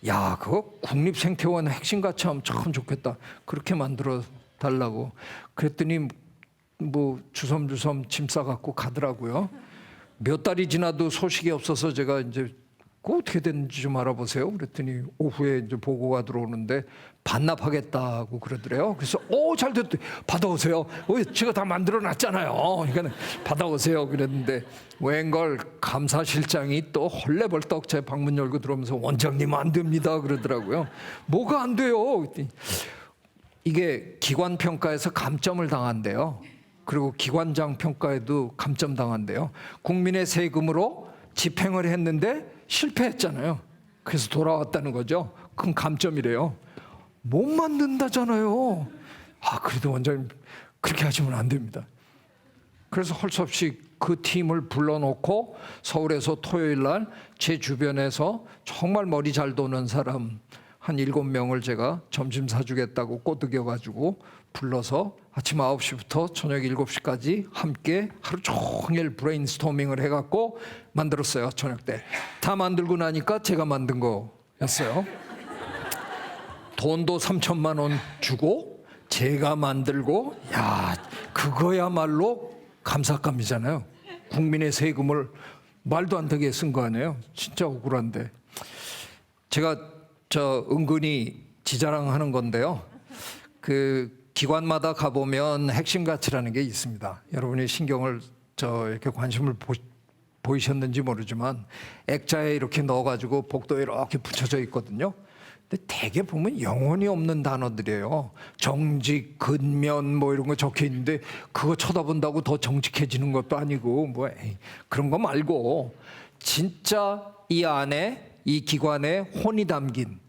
야 그거 국립생태원 핵심같이 하면 참 좋겠다. 그렇게 만들어 달라고 그랬더니 뭐 주섬주섬 짐 싸갖고 가더라고요. 몇 달이 지나도 소식이 없어서 제가 이제 그 어떻게 됐는지 좀 알아보세요. 그랬더니 오후에 이제 보고가 들어오는데 반납하겠다고 그러더래요. 그래서 잘 됐다. 받아오세요. 제가 다 만들어 놨잖아요. 그러니까 받아오세요. 그랬는데 웬걸 감사실장이 또 헐레벌떡 제 방문 열고 들어오면서 원장님 안 됩니다 그러더라고요. 뭐가 안 돼요? 이게 기관 평가에서 감점을 당한대요. 그리고 기관장 평가에도 감점 당한대요. 국민의 세금으로 집행을 했는데 실패했잖아요. 그래서 돌아왔다는 거죠. 그건 감점이래요. 못 만든다잖아요. 그래도 원장님 그렇게 하시면 안 됩니다. 그래서 할 수 없이 그 팀을 불러놓고 서울에서 토요일 날 제 주변에서 정말 머리 잘 도는 사람 한 7명을 제가 점심 사주겠다고 꼬드겨가지고 불러서 아침 9시부터 저녁 7시까지 함께 하루 종일 브레인스토밍을 해갖고 만들었어요. 저녁 때. 다 만들고 나니까 제가 만든 거였어요. 돈도 3천만 원 주고 제가 만들고 그거야말로 감사감이잖아요. 국민의 세금을 말도 안 되게 쓴 거 아니에요. 진짜 억울한데. 제가 은근히 지자랑하는 건데요. 그 기관마다 가보면 핵심 가치라는 게 있습니다. 여러분이 신경을 이렇게 관심을 보이셨는지 모르지만 액자에 이렇게 넣어가지고 복도에 이렇게 붙여져 있거든요. 근데 대개 보면 영혼이 없는 단어들이에요. 정직, 근면 뭐 이런 거 적혀 있는데 그거 쳐다본다고 더 정직해지는 것도 아니고 그런 거 말고 진짜 이 안에 이 기관에 혼이 담긴.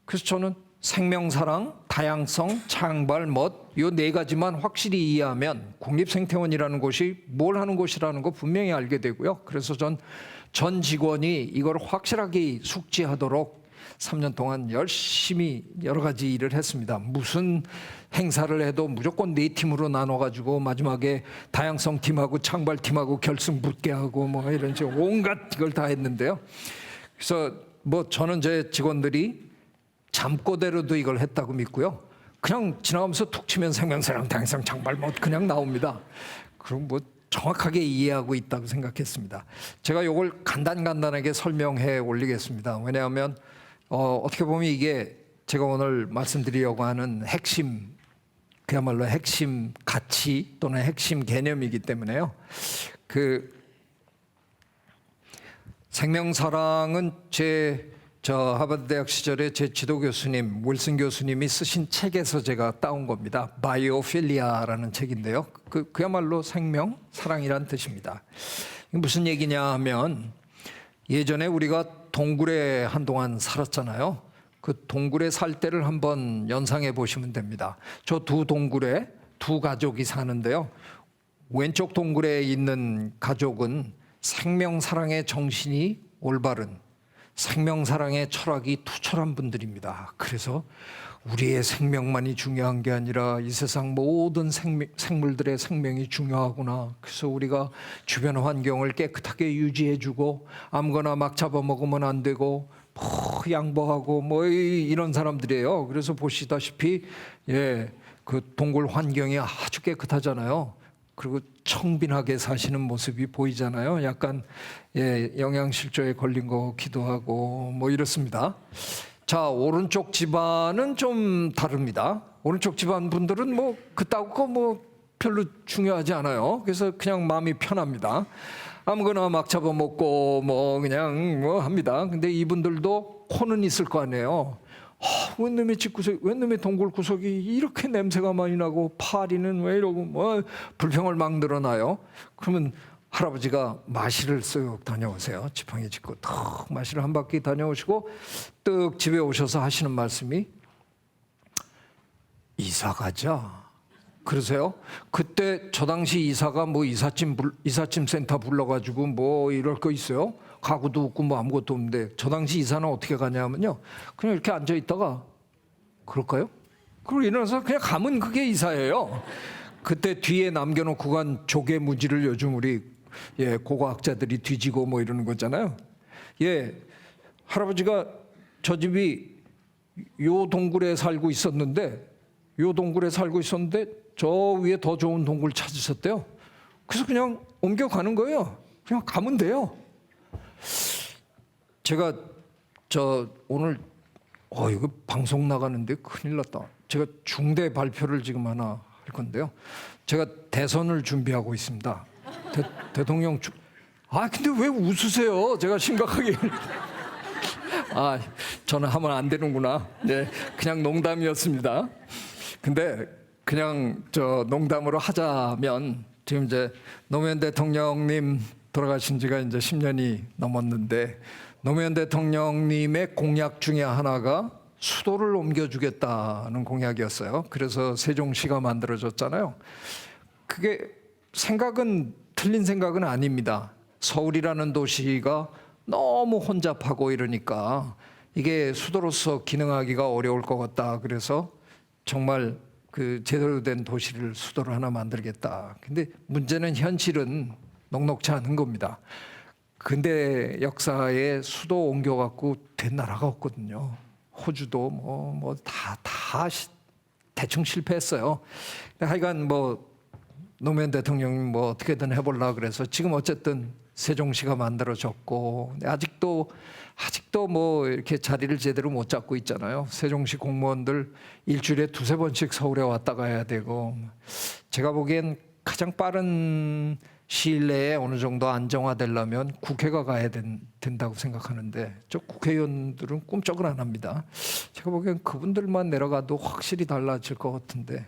그래서 저는 생명사랑, 다양성, 창발, 멋 요 4가지만 확실히 이해하면 국립생태원이라는 곳이 뭘 하는 곳이라는 거 분명히 알게 되고요. 그래서 전 직원이 이걸 확실하게 숙지하도록 3년 동안 열심히 여러 가지 일을 했습니다. 무슨 행사를 해도 무조건 4팀으로 나눠가지고 마지막에 다양성 팀하고 창발 팀하고 결승 붙게 하고 이런 온갖 이걸 다 했는데요. 그래서 저는 제 직원들이 잠꼬대로도 이걸 했다고 믿고요. 그냥 지나가면서 툭 치면 생명사랑, 다양성, 창발 그냥 나옵니다. 그럼 정확하게 이해하고 있다고 생각했습니다. 제가 이걸 간단하게 설명해 올리겠습니다. 왜냐하면 어떻게 보면 이게 제가 오늘 말씀드리려고 하는 핵심, 그야말로 핵심 가치 또는 핵심 개념이기 때문에요. 생명사랑은 하버드 대학 시절에 제 지도 교수님 윌슨 교수님이 쓰신 책에서 제가 따온 겁니다. 바이오필리아라는 책인데요. 그야말로 생명, 사랑이란 뜻입니다. 무슨 얘기냐 하면 예전에 우리가 동굴에 한동안 살았잖아요. 그 동굴에 살 때를 한번 연상해 보시면 됩니다. 저 두 동굴에 두 가족이 사는데요. 왼쪽 동굴에 있는 가족은 생명사랑의 정신이 올바른 생명사랑의 철학이 투철한 분들입니다. 그래서 우리의 생명만이 중요한 게 아니라 이 세상 모든 생물들의 생명이 중요하구나. 그래서 우리가 주변 환경을 깨끗하게 유지해주고 아무거나 막 잡아먹으면 안 되고 양보하고 이런 사람들이에요. 그래서 보시다시피 그 동굴 환경이 아주 깨끗하잖아요. 그리고 청빈하게 사시는 모습이 보이잖아요. 약간 영양실조에 걸린 거 같기도 하고 이렇습니다. 자, 오른쪽 집안은 좀 다릅니다. 오른쪽 집안 분들은 그따구 별로 중요하지 않아요. 그래서 그냥 마음이 편합니다. 아무거나 막 잡아먹고 그냥 합니다. 근데 이분들도 혼은 있을 거 아니에요. 웬 놈의 집구석, 웬 놈의 동굴 구석이 이렇게 냄새가 많이 나고 파리는 왜 이러고 뭐 불평을 막 늘어나요. 그러면 할아버지가 마실을 쓱 다녀오세요. 지팡이 짚고 턱 마실을 한 바퀴 다녀오시고 뜩 집에 오셔서 하시는 말씀이 이사 가자. 그러세요? 그때 저 당시 이사가 뭐 이삿짐 센터 불러가지고 뭐 이럴 거 있어요? 가구도 없고 뭐 아무것도 없는데 저 당시 이사는 어떻게 가냐면요. 그냥 이렇게 앉아 있다가 그럴까요? 그리고 일어나서 그냥 가면 그게 이사예요. 그때 뒤에 남겨놓고 간 조개 무지를 요즘 우리 고고학자들이 뒤지고 뭐 이러는 거잖아요. 할아버지가 저 집이 요 동굴에 살고 있었는데 저 위에 더 좋은 동굴 찾으셨대요. 그래서 그냥 옮겨가는 거예요. 그냥 가면 돼요. 제가 오늘 이거 방송 나가는데 큰일 났다. 제가 중대 발표를 지금 하나 할 건데요. 제가 대선을 준비하고 있습니다. 대통령 근데 왜 웃으세요? 제가 심각하게 저는 하면 안 되는구나. 네, 그냥 농담이었습니다. 근데 그냥 농담으로 하자면 지금 이제 노무현 대통령님 돌아가신 지가 이제 10년이 넘었는데 노무현 대통령님의 공약 중에 하나가 수도를 옮겨주겠다는 공약이었어요. 그래서 세종시가 만들어졌잖아요. 그게 틀린 생각은 아닙니다. 서울이라는 도시가 너무 혼잡하고 이러니까 이게 수도로서 기능하기가 어려울 것 같다. 그래서 정말 그 제대로 된 도시를 수도를 하나 만들겠다. 근데 문제는 현실은 녹록지 않은 겁니다. 근대 역사에 수도 옮겨갖고 된 나라가 없거든요. 호주도 뭐 다 대충 실패했어요. 하여간 노무현 대통령이 어떻게든 해보려 그래서 지금 어쨌든 세종시가 만들어졌고 아직도 이렇게 자리를 제대로 못 잡고 있잖아요. 세종시 공무원들 일주일에 두세 번씩 서울에 왔다 가야 되고 제가 보기엔 가장 빠른 시일 내에 어느 정도 안정화되려면 국회가 가야 된다고 생각하는데 저 국회의원들은 꿈쩍을 안 합니다. 제가 보기엔 그분들만 내려가도 확실히 달라질 것 같은데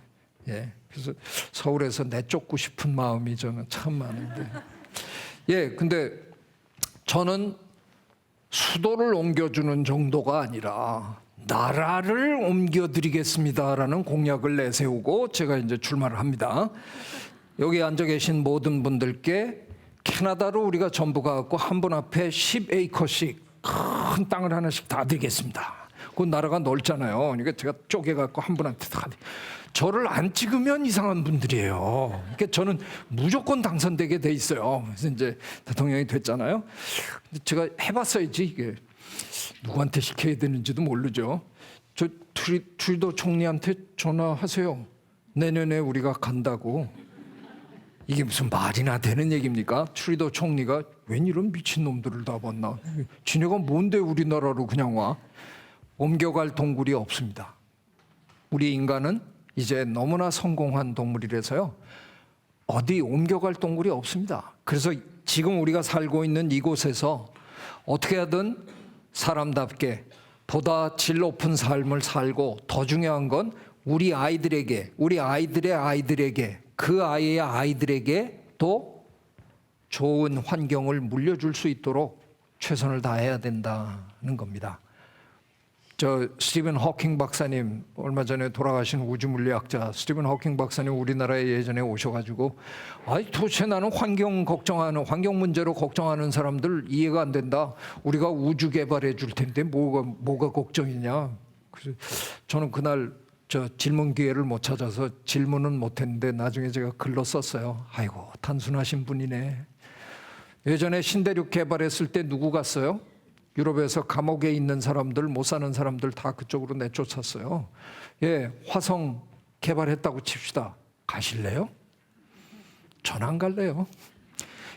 그래서 서울에서 내쫓고 싶은 마음이 저는 참 많은데 근데 저는 수도를 옮겨주는 정도가 아니라 나라를 옮겨드리겠습니다라는 공약을 내세우고 제가 이제 출마를 합니다. 여기 앉아 계신 모든 분들께 캐나다로 우리가 전부 가갖고 한 분 앞에 10에이커씩 큰 땅을 하나씩 다 드리겠습니다. 그 나라가 넓잖아요. 그러니까 제가 쪼개갖고 한 분한테 다 저를 안 찍으면 이상한 분들이에요. 그러니까 저는 무조건 당선되게 돼 있어요. 그래서 이제 대통령이 됐잖아요. 근데 제가 해봤어야지 이게 누구한테 시켜야 되는지도 모르죠. 저 트루도 총리한테 전화하세요. 내년에 우리가 간다고. 이게 무슨 말이나 되는 얘기입니까? 트루도 총리가 웬 이런 미친 놈들을 다 봤나? 지네가 뭔데 우리나라로 그냥 와? 옮겨갈 동굴이 없습니다. 우리 인간은 이제 너무나 성공한 동물이라서요. 어디 옮겨갈 동굴이 없습니다. 그래서 지금 우리가 살고 있는 이곳에서 어떻게 하든 사람답게 보다 질 높은 삶을 살고 더 중요한 건 우리 아이들에게, 우리 아이들의 아이들에게, 그 아이의 아이들에게 또 좋은 환경을 물려줄 수 있도록 최선을 다해야 된다는 겁니다. 스티븐 호킹 박사님, 얼마 전에 돌아가신 우주물리학자 스티븐 호킹 박사님 우리나라에 예전에 오셔가지고 도대체 나는 환경 문제로 걱정하는 사람들 이해가 안 된다. 우리가 우주 개발해 줄 텐데 뭐가 걱정이냐. 그래서 저는 그날 질문 기회를 못 찾아서 질문은 못했는데 나중에 제가 글로 썼어요. 아이고 단순하신 분이네. 예전에 신대륙 개발했을 때 누구 갔어요? 유럽에서 감옥에 있는 사람들, 못 사는 사람들 다 그쪽으로 내쫓았어요. 화성 개발했다고 칩시다. 가실래요? 전 안 갈래요.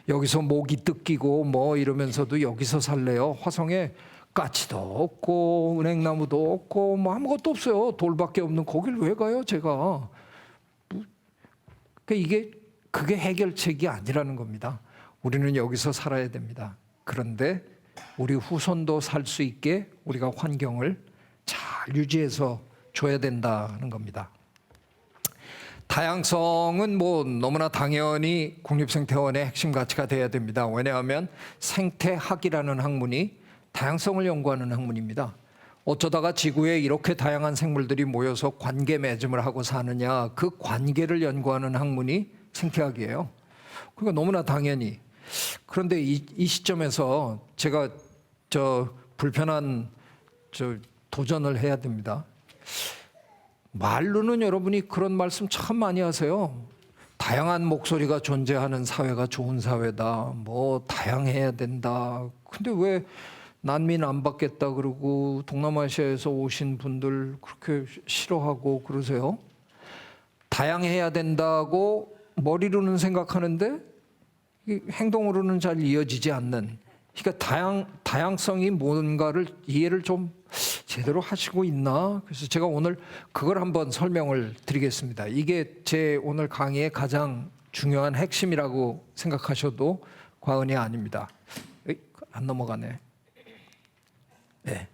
여기서 모기 뜯기고 뭐 이러면서도 여기서 살래요. 화성에 까치도 없고 은행나무도 없고 뭐 아무것도 없어요. 돌밖에 없는 거길 왜 가요, 제가? 그게 해결책이 아니라는 겁니다. 우리는 여기서 살아야 됩니다. 그런데 우리 후손도 살 수 있게 우리가 환경을 잘 잘 유지해서 줘야 된다는 겁니다. 다양성은 뭐 너무나 당연히 국립생태원의 핵심 가치가 돼야 됩니다. 왜냐하면 생태학이라는 학문이 다양성을 연구하는 학문입니다. 어쩌다가 지구에 이렇게 다양한 생물들이 모여서 관계 맺음을 하고 사느냐, 그 관계를 연구하는 학문이 생태학이에요. 그러니까 너무나 당연히. 그런데 이 시점에서 제가 불편한 도전을 해야 됩니다. 말로는 여러분이 그런 말씀 참 많이 하세요. 다양한 목소리가 존재하는 사회가 좋은 사회다. 뭐 다양해야 된다. 근데 왜 난민 안 받겠다 그러고 동남아시아에서 오신 분들 그렇게 싫어하고 그러세요? 다양해야 된다고 머리로는 생각하는데 행동으로는 잘 이어지지 않는. 그러니까 다양성이 뭔가를 이해를 좀 제대로 하시고 있나? 그래서 제가 오늘 그걸 한번 설명을 드리겠습니다. 이게 제 오늘 강의의 가장 중요한 핵심이라고 생각하셔도 과언이 아닙니다. 안 넘어가네. 네.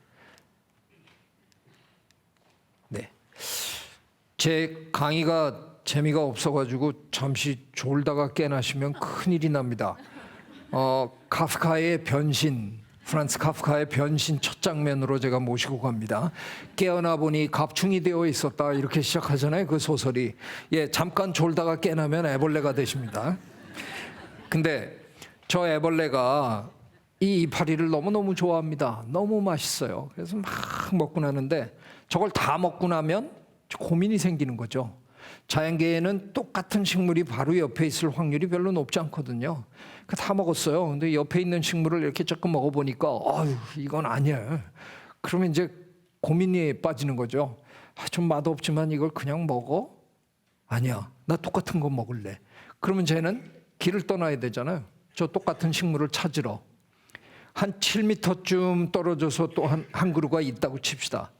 네. 제 강의가 재미가 없어가지고 잠시 졸다가 깨나시면 큰일이 납니다. 카프카의 변신, 프란츠 카프카의 변신 첫 장면으로 제가 모시고 갑니다. 깨어나 보니 갑충이 되어 있었다 이렇게 시작하잖아요. 그 소설이. 예, 잠깐 졸다가 깨나면 애벌레가 되십니다. 근데 저 애벌레가 이 이파리를 너무너무 좋아합니다. 너무 맛있어요. 그래서 막 먹고 나는데 저걸 다 먹고 나면 고민이 생기는 거죠. 자연계에는 똑같은 식물이 바로 옆에 있을 확률이 별로 높지 않거든요. 다 먹었어요. 근데 옆에 있는 식물을 이렇게 조금 먹어보니까 이건 아니야. 그러면 이제 고민이 빠지는 거죠. 좀 맛없지만 이걸 그냥 먹어? 아니야. 나 똑같은 거 먹을래. 그러면 쟤는 길을 떠나야 되잖아요. 저 똑같은 식물을 찾으러. 한 7m쯤 떨어져서 또 한 그루가 있다고 칩시다.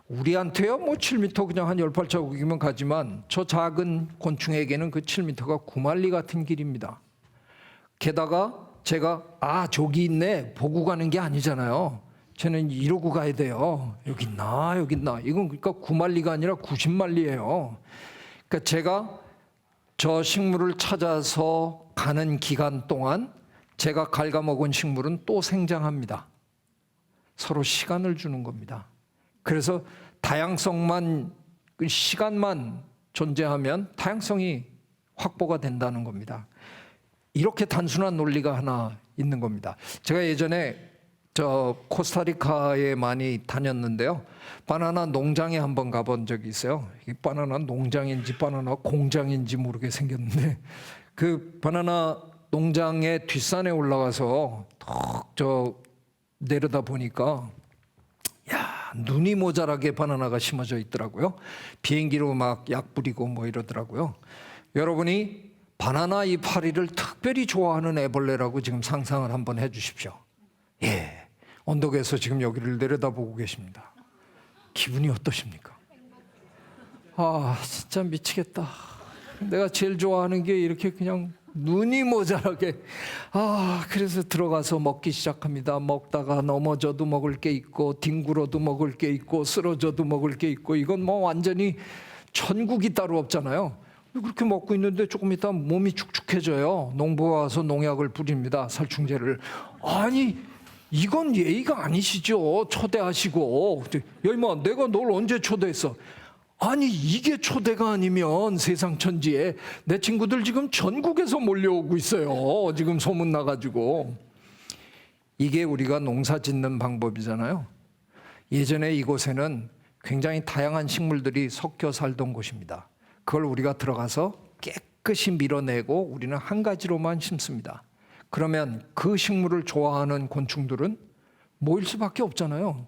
우리한테요 뭐 7m 그냥 한 18자국이면 가지만 저 작은 곤충에게는 그 7m가 9만리 같은 길입니다. 게다가 제가 저기 있네 보고 가는 게 아니잖아요. 쟤는 이러고 가야 돼요. 여기 있나 여기 있나. 이건 그러니까 9만리가 아니라 90만리예요. 그러니까 제가 저 식물을 찾아서 가는 기간 동안 제가 갉아먹은 식물은 또 생장합니다. 서로 시간을 주는 겁니다. 그래서 다양성만, 시간만 존재하면 다양성이 확보가 된다는 겁니다. 이렇게 단순한 논리가 하나 있는 겁니다. 제가 예전에 코스타리카에 많이 다녔는데요. 바나나 농장에 한번 가본 적이 있어요. 이 바나나 농장인지 바나나 공장인지 모르게 생겼는데 그 바나나 농장의 뒷산에 올라가서 턱 내려다 보니까 눈이 모자라게 바나나가 심어져 있더라고요. 비행기로 막 약 뿌리고 뭐 이러더라고요. 여러분이 바나나 이파리를 특별히 좋아하는 애벌레라고 지금 상상을 한번 해주십시오. 예, 언덕에서 지금 여기를 내려다보고 계십니다. 기분이 어떠십니까? 진짜 미치겠다. 내가 제일 좋아하는 게 이렇게 그냥 눈이 모자라게 그래서 들어가서 먹기 시작합니다. 먹다가 넘어져도 먹을 게 있고 뒹굴어도 먹을 게 있고 쓰러져도 먹을 게 있고 이건 뭐 완전히 천국이 따로 없잖아요. 그렇게 먹고 있는데 조금 있다 몸이 축축해져요. 농부가 와서 농약을 뿌립니다. 살충제를. 아니 이건 예의가 아니시죠. 초대하시고 야 임마 내가 널 언제 초대했어. 아니 이게 초대가 아니면 세상 천지에 내 친구들 지금 전국에서 몰려오고 있어요. 지금 소문 나가지고. 이게 우리가 농사 짓는 방법이잖아요. 예전에 이곳에는 굉장히 다양한 식물들이 섞여 살던 곳입니다. 그걸 우리가 들어가서 깨끗이 밀어내고 우리는 한 가지로만 심습니다. 그러면 그 식물을 좋아하는 곤충들은 모일 수밖에 없잖아요.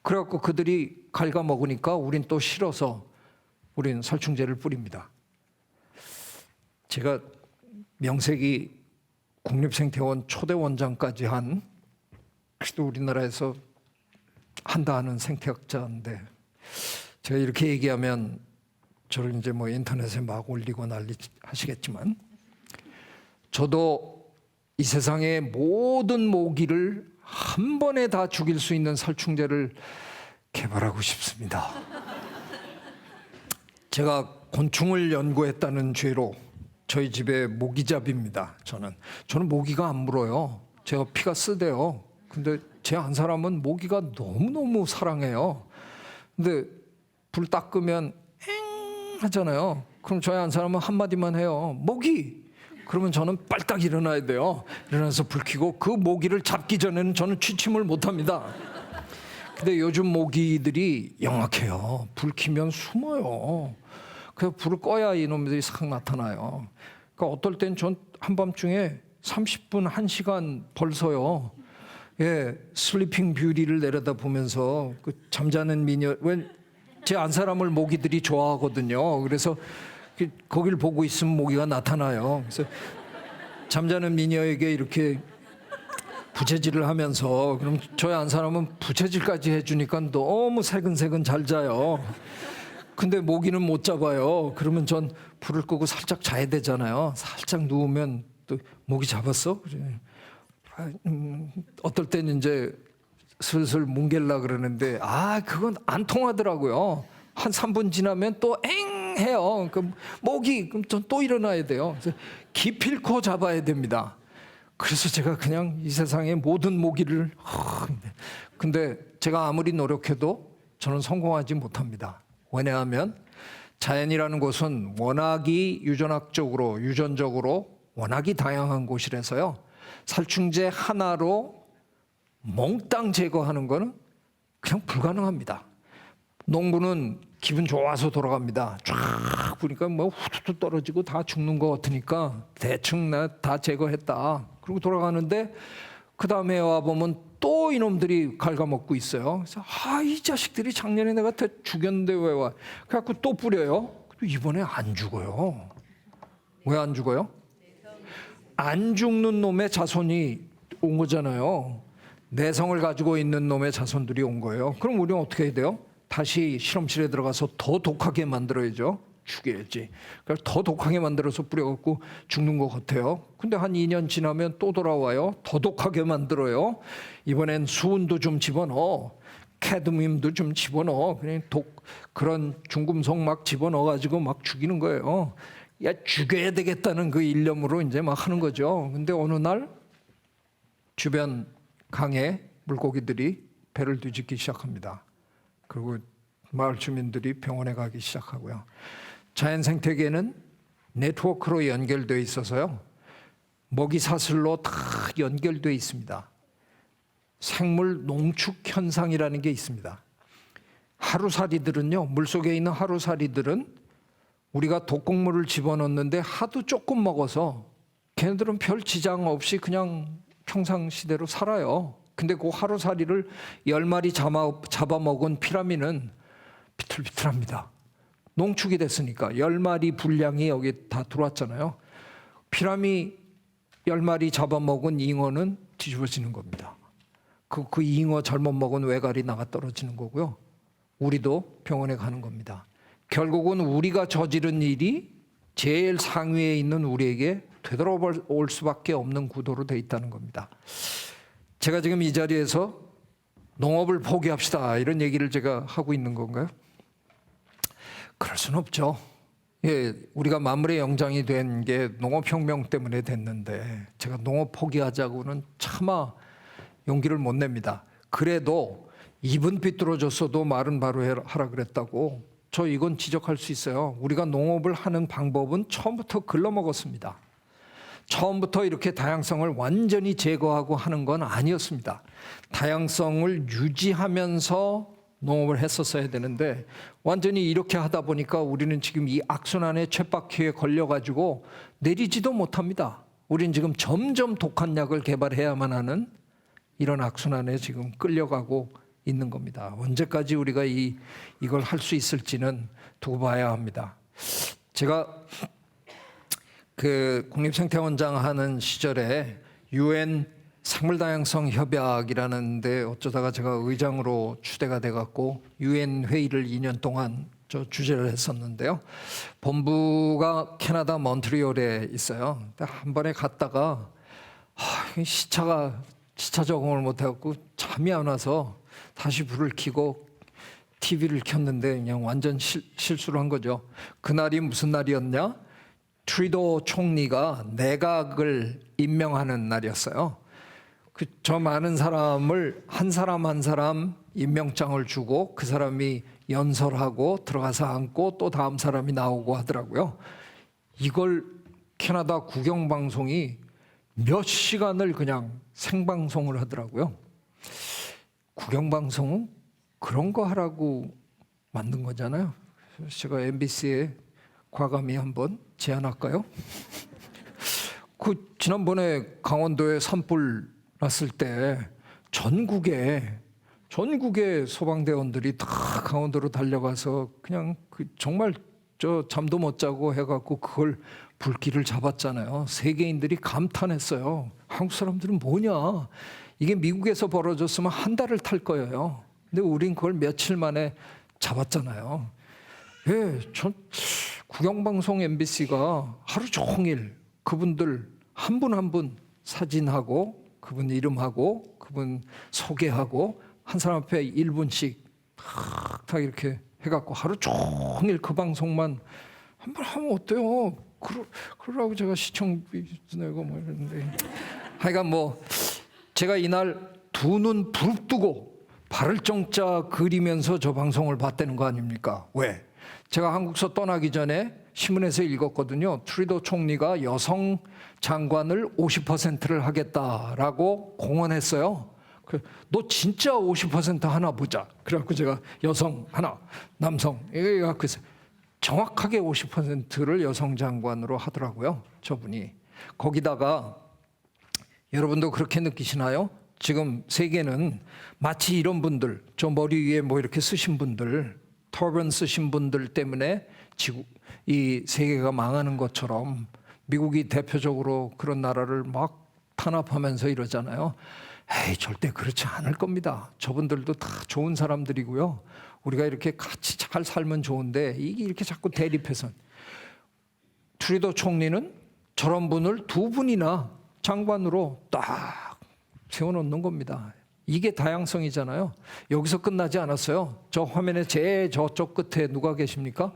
그래갖고 그들이 갉아먹으니까 우린 또 싫어서 우린 살충제를 뿌립니다. 제가 명색이 국립생태원 초대원장까지 한 그래도 우리나라에서 한다 하는 생태학자인데 제가 이렇게 얘기하면 저를 이제 뭐 인터넷에 막 올리고 난리 하시겠지만 저도 이 세상의 모든 모기를 한 번에 다 죽일 수 있는 살충제를 개발하고 싶습니다. 제가 곤충을 연구했다는 죄로 저희 집에 모기잡입니다. 저는 모기가 안 물어요. 제가 피가 쓰대요. 근데 제 안 사람은 모기가 너무너무 사랑해요. 근데 불 딱 끄면 엥 하잖아요. 그럼 저희 안 사람은 한마디만 해요. 모기! 그러면 저는 빨딱 일어나야 돼요. 일어나서 불 켜고 그 모기를 잡기 전에는 저는 취침을 못 합니다. 근데 요즘 모기들이 영악해요. 불 켜면 숨어요. 그래서 불을 꺼야 이놈들이 싹 나타나요. 그러니까 어떨 땐 전 한밤중에 30분, 1시간 벌써요. 예, 슬리핑 뷰티를 내려다 보면서 그 잠자는 미녀, 제 안 사람을 모기들이 좋아하거든요. 그래서 거길 보고 있으면 모기가 나타나요. 그래서 잠자는 미녀에게 이렇게 부채질을 하면서, 그럼 저희 안 사람은 부채질까지 해주니까 너무 새근새근 잘 자요. 근데 모기는 못 잡아요. 그러면 전 불을 끄고 살짝 자야 되잖아요. 살짝 누우면 또 모기 잡았어? 그래. 어떨 때는 이제 슬슬 뭉갤라 그러는데 그건 안 통하더라고요. 한 3분 지나면 또 엥 해요. 그럼 모기, 그럼 전 또 일어나야 돼요. 그래서 기필코 잡아야 됩니다. 그래서 제가 그냥 이 세상의 모든 모기를 근데 제가 아무리 노력해도 저는 성공하지 못합니다. 왜냐하면 자연이라는 곳은 워낙이 유전적으로 워낙이 다양한 곳이라서요. 살충제 하나로 몽땅 제거하는 거는 그냥 불가능합니다. 농부는 기분 좋아서 돌아갑니다. 쫙 보니까 뭐 후두둑 떨어지고 다 죽는 것 같으니까 대충 나 다 제거했다. 그리고 돌아가는데 그 다음에 와보면 또 이놈들이 갉아먹고 있어요. 그래서 이 자식들이 작년에 내가 다 죽였는데 왜 와? 그래갖고 또 뿌려요. 이번에 안 죽어요. 왜 안 죽어요? 안 죽는 놈의 자손이 온 거잖아요. 내성을 가지고 있는 놈의 자손들이 온 거예요. 그럼 우리는 어떻게 해야 돼요? 다시 실험실에 들어가서 더 독하게 만들어야죠. 죽여야지. 그래서 더 독하게 만들어서 뿌려갖고 죽는 것 같아요. 근데 한 2년 지나면 또 돌아와요. 더 독하게 만들어요. 이번엔 수은도 좀 집어넣어. 캐드뮴도 좀 집어넣어. 그냥 그런 중금속 막 집어넣어가지고 막 죽이는 거예요. 야, 죽여야 되겠다는 그 일념으로 이제 막 하는 거죠. 근데 어느 날 주변 강에 물고기들이 배를 뒤집기 시작합니다. 그리고 마을 주민들이 병원에 가기 시작하고요. 자연 생태계는 네트워크로 연결되어 있어서요. 먹이 사슬로 다 연결되어 있습니다. 생물 농축 현상이라는 게 있습니다. 하루살이들은요, 물속에 있는 하루살이들은 우리가 독극물을 집어넣는데 하도 조금 먹어서 걔네들은 별 지장 없이 그냥 평상시대로 살아요. 근데 그 하루살이를 10마리 잡아먹은 피라미는 비틀비틀합니다. 농축이 됐으니까 10마리 분량이 여기 다 들어왔잖아요. 피라미 10마리 잡아먹은 잉어는 뒤집어지는 겁니다. 그 잉어 잘못 먹은 외갈이 나가 떨어지는 거고요. 우리도 병원에 가는 겁니다. 결국은 우리가 저지른 일이 제일 상위에 있는 우리에게 되돌아올 수밖에 없는 구도로 돼 있다는 겁니다. 제가 지금 이 자리에서 농업을 포기합시다 이런 얘기를 제가 하고 있는 건가요? 그럴 수는 없죠. 예, 우리가 만물의 영장이 된 게 농업혁명 때문에 됐는데 제가 농업 포기하자고는 차마 용기를 못 냅니다. 그래도 입은 삐뚤어졌어도 말은 바로 하라 그랬다고 저 이건 지적할 수 있어요. 우리가 농업을 하는 방법은 처음부터 글러먹었습니다. 처음부터 이렇게 다양성을 완전히 제거하고 하는 건 아니었습니다. 다양성을 유지하면서 농업을 했었어야 되는데 완전히 이렇게 하다 보니까 우리는 지금 이 악순환의 쳇바퀴에 걸려가지고 내리지도 못합니다. 우리는 지금 점점 독한 약을 개발해야만 하는 이런 악순환에 지금 끌려가고 있는 겁니다. 언제까지 우리가 이걸 할 수 있을지는 두고 봐야 합니다. 제가 그 국립생태원장 하는 시절에 UN 생물다양성 협약이라는 데 어쩌다가 제가 의장으로 추대가 돼갖고 UN 회의를 2년 동안 저 주재를 했었는데요. 본부가 캐나다 몬트리올에 있어요. 한 번에 갔다가 시차 적응을 못해갖고 잠이 안 와서 다시 불을 켜고 TV를 켰는데 그냥 완전 실수를 한 거죠. 그날이 무슨 날이었냐? 트루도 총리가 내각을 임명하는 날이었어요. 저 많은 사람을 한 사람 한 사람 임명장을 주고 그 사람이 연설하고 들어가서 앉고 또 다음 사람이 나오고 하더라고요. 이걸 캐나다 국영방송이 몇 시간을 그냥 생방송을 하더라고요. 국영방송은 그런 거 하라고 만든 거잖아요. 제가 MBC에 과감히 한번 제안할까요? 지난번에 강원도에 산불 났을 때 전국에 소방대원들이 다 강원도로 달려가서 그냥 정말 잠도 못 자고 해갖고 그걸 불길을 잡았잖아요. 세계인들이 감탄했어요. 한국 사람들은 뭐냐? 이게 미국에서 벌어졌으면 한 달을 탈 거예요. 근데 우린 그걸 며칠 만에 잡았잖아요. 예, 전 국영방송 MBC가 하루 종일 그분들 한 분 한 분 사진하고 그분 이름하고 그분 소개하고 한 사람 앞에 1분씩 탁 이렇게 해갖고 하루 종일 그 방송만 한 번 하면 어때요? 그러라고 제가 시청비 내고 뭐 이러는데 하여간 뭐 제가 이날 두 눈 부릅뜨고 발을 정자 그리면서 저 방송을 봤다는 거 아닙니까? 왜? 제가 한국서 떠나기 전에 신문에서 읽었거든요. 트루도 총리가 여성 장관을 50%를 하겠다라고 공언했어요. 너 진짜 50% 하나 보자. 그래갖고 제가 여성 하나, 남성 이거 갖고 정확하게 50%를 여성 장관으로 하더라고요. 저분이. 거기다가 여러분도 그렇게 느끼시나요? 지금 세계는 마치 이런 분들, 저 머리 위에 뭐 이렇게 쓰신 분들, 터번 쓰신 분들 때문에 이 세계가 망하는 것처럼 미국이 대표적으로 그런 나라를 막 탄압하면서 이러잖아요. 에이, 절대 그렇지 않을 겁니다. 저분들도 다 좋은 사람들이고요. 우리가 이렇게 같이 잘 살면 좋은데 이게 이렇게 자꾸 대립해서 트루도 총리는 저런 분을 두 분이나 장관으로 딱 세워놓는 겁니다. 이게 다양성이잖아요. 여기서 끝나지 않았어요. 저 화면에 제 저쪽 끝에 누가 계십니까?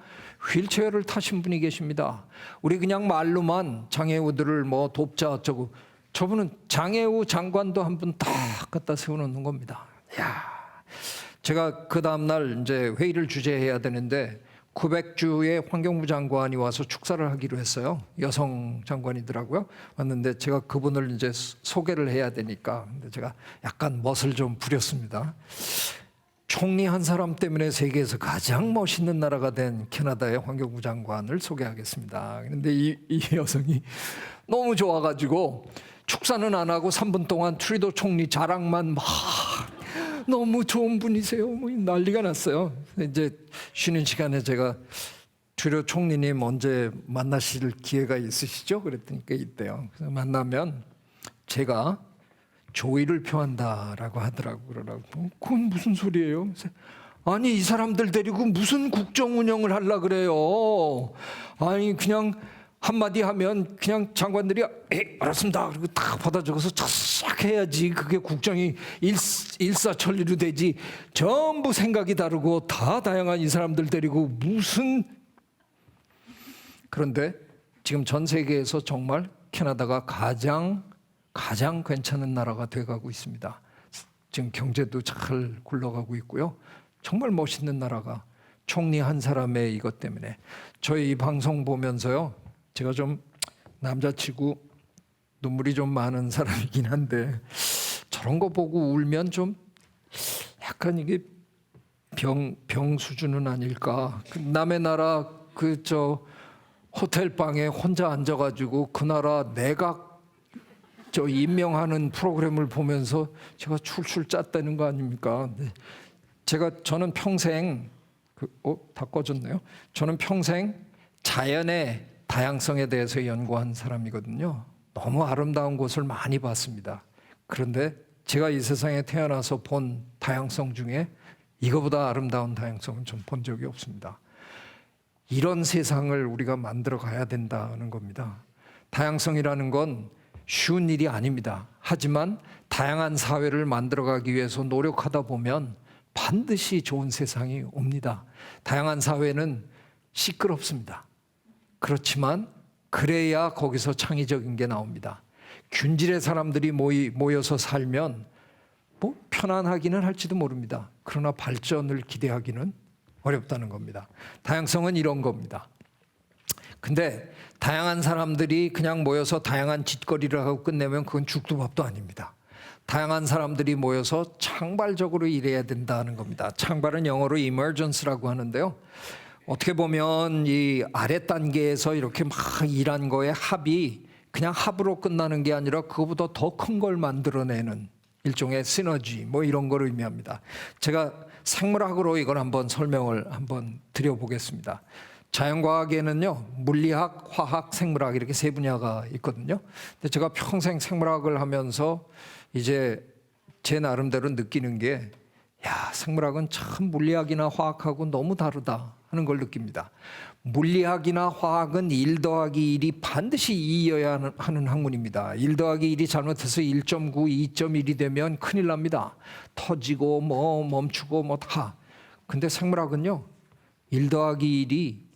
휠체어를 타신 분이 계십니다. 우리 그냥 말로만 장애우들을 뭐 돕자 어쩌고, 저분은 장애우 장관도 한 분 딱 갖다 세워놓는 겁니다. 야, 제가 그 다음날 이제 회의를 주재해야 되는데 쿠벡주의 환경부 장관이 와서 축사를 하기로 했어요. 여성 장관이더라고요. 왔는데 제가 그분을 이제 소개를 해야 되니까 근데 제가 약간 멋을 좀 부렸습니다. 총리 한 사람 때문에 세계에서 가장 멋있는 나라가 된 캐나다의 환경부 장관을 소개하겠습니다. 그런데 이 여성이 너무 좋아가지고 축사는 안 하고 3분 동안 트루도 총리 자랑만 막 너무 좋은 분이세요. 뭐 난리가 났어요. 이제 쉬는 시간에 제가 트루도 총리님 언제 만나실 기회가 있으시죠? 그랬더니 있대요. 그래서 만나면 제가 조의를 표한다라고 하더라고. 그러라고. 그건 무슨 소리예요? 그래서 아니 이 사람들 데리고 무슨 국정 운영을 하려 그래요? 아니 그냥 한마디 하면 그냥 장관들이 알았습니다. 그리고 딱 받아 적어서 착 해야지. 그게 국정이 일사천리로 되지. 전부 생각이 다르고 다 다양한 이 사람들 데리고 무슨. 그런데 지금 전 세계에서 정말 캐나다가 가장 괜찮은 나라가 돼가고 있습니다. 지금 경제도 잘 굴러가고 있고요. 정말 멋있는 나라가 총리 한 사람의 이것 때문에. 저희 이 방송 보면서요. 제가 좀 남자치고 눈물이 좀 많은 사람이긴 한데 저런 거 보고 울면 좀 약간 이게 병 수준은 아닐까. 남의 나라 호텔 방에 혼자 앉아가지고 그 나라 내각 임명하는 프로그램을 보면서 제가 출출 짰다는 거 아닙니까? 저는 평생 다 꺼졌네요. 저는 평생 자연의 다양성에 대해서 연구한 사람이거든요. 너무 아름다운 곳을 많이 봤습니다. 그런데 제가 이 세상에 태어나서 본 다양성 중에 이거보다 아름다운 다양성은 좀 본 적이 없습니다. 이런 세상을 우리가 만들어 가야 된다는 겁니다. 다양성이라는 건 쉬운 일이 아닙니다. 하지만 다양한 사회를 만들어 가기 위해서 노력하다 보면 반드시 좋은 세상이 옵니다. 다양한 사회는 시끄럽습니다. 그렇지만 그래야 거기서 창의적인 게 나옵니다. 균질의 사람들이 모여서 살면 뭐 편안하기는 할지도 모릅니다. 그러나 발전을 기대하기는 어렵다는 겁니다. 다양성은 이런 겁니다. 근데 다양한 사람들이 그냥 모여서 다양한 짓거리를 하고 끝내면 그건 죽도 밥도 아닙니다. 다양한 사람들이 모여서 창발적으로 일해야 된다는 겁니다. 창발은 영어로 emergence라고 하는데요. 어떻게 보면 이 아래 단계에서 이렇게 막 일한 거에 합이 그냥 합으로 끝나는 게 아니라 그거보다 더 큰 걸 만들어내는 일종의 시너지 뭐 이런 걸 의미합니다. 제가 생물학으로 이걸 한번 설명을 한번 드려보겠습니다. 자연과학에는요, 물리학, 화학, 생물학 이렇게 세 분야가 있거든요. 근데 제가 평생 생물학을 하면서 이제 제 나름대로 느끼는 게, 야, 생물학은 참 물리학이나 화학하고 너무 다르다 하는 걸 느낍니다. 물리학이나 화학은 1 더하기 1이 반드시 2여야 하는 학문입니다. 1 더하기 1이 잘못해서 1.9, 2.1이 되면 큰일 납니다. 터지고 뭐 멈추고 뭐 다. 근데 생물학은요, 1 더하기 1이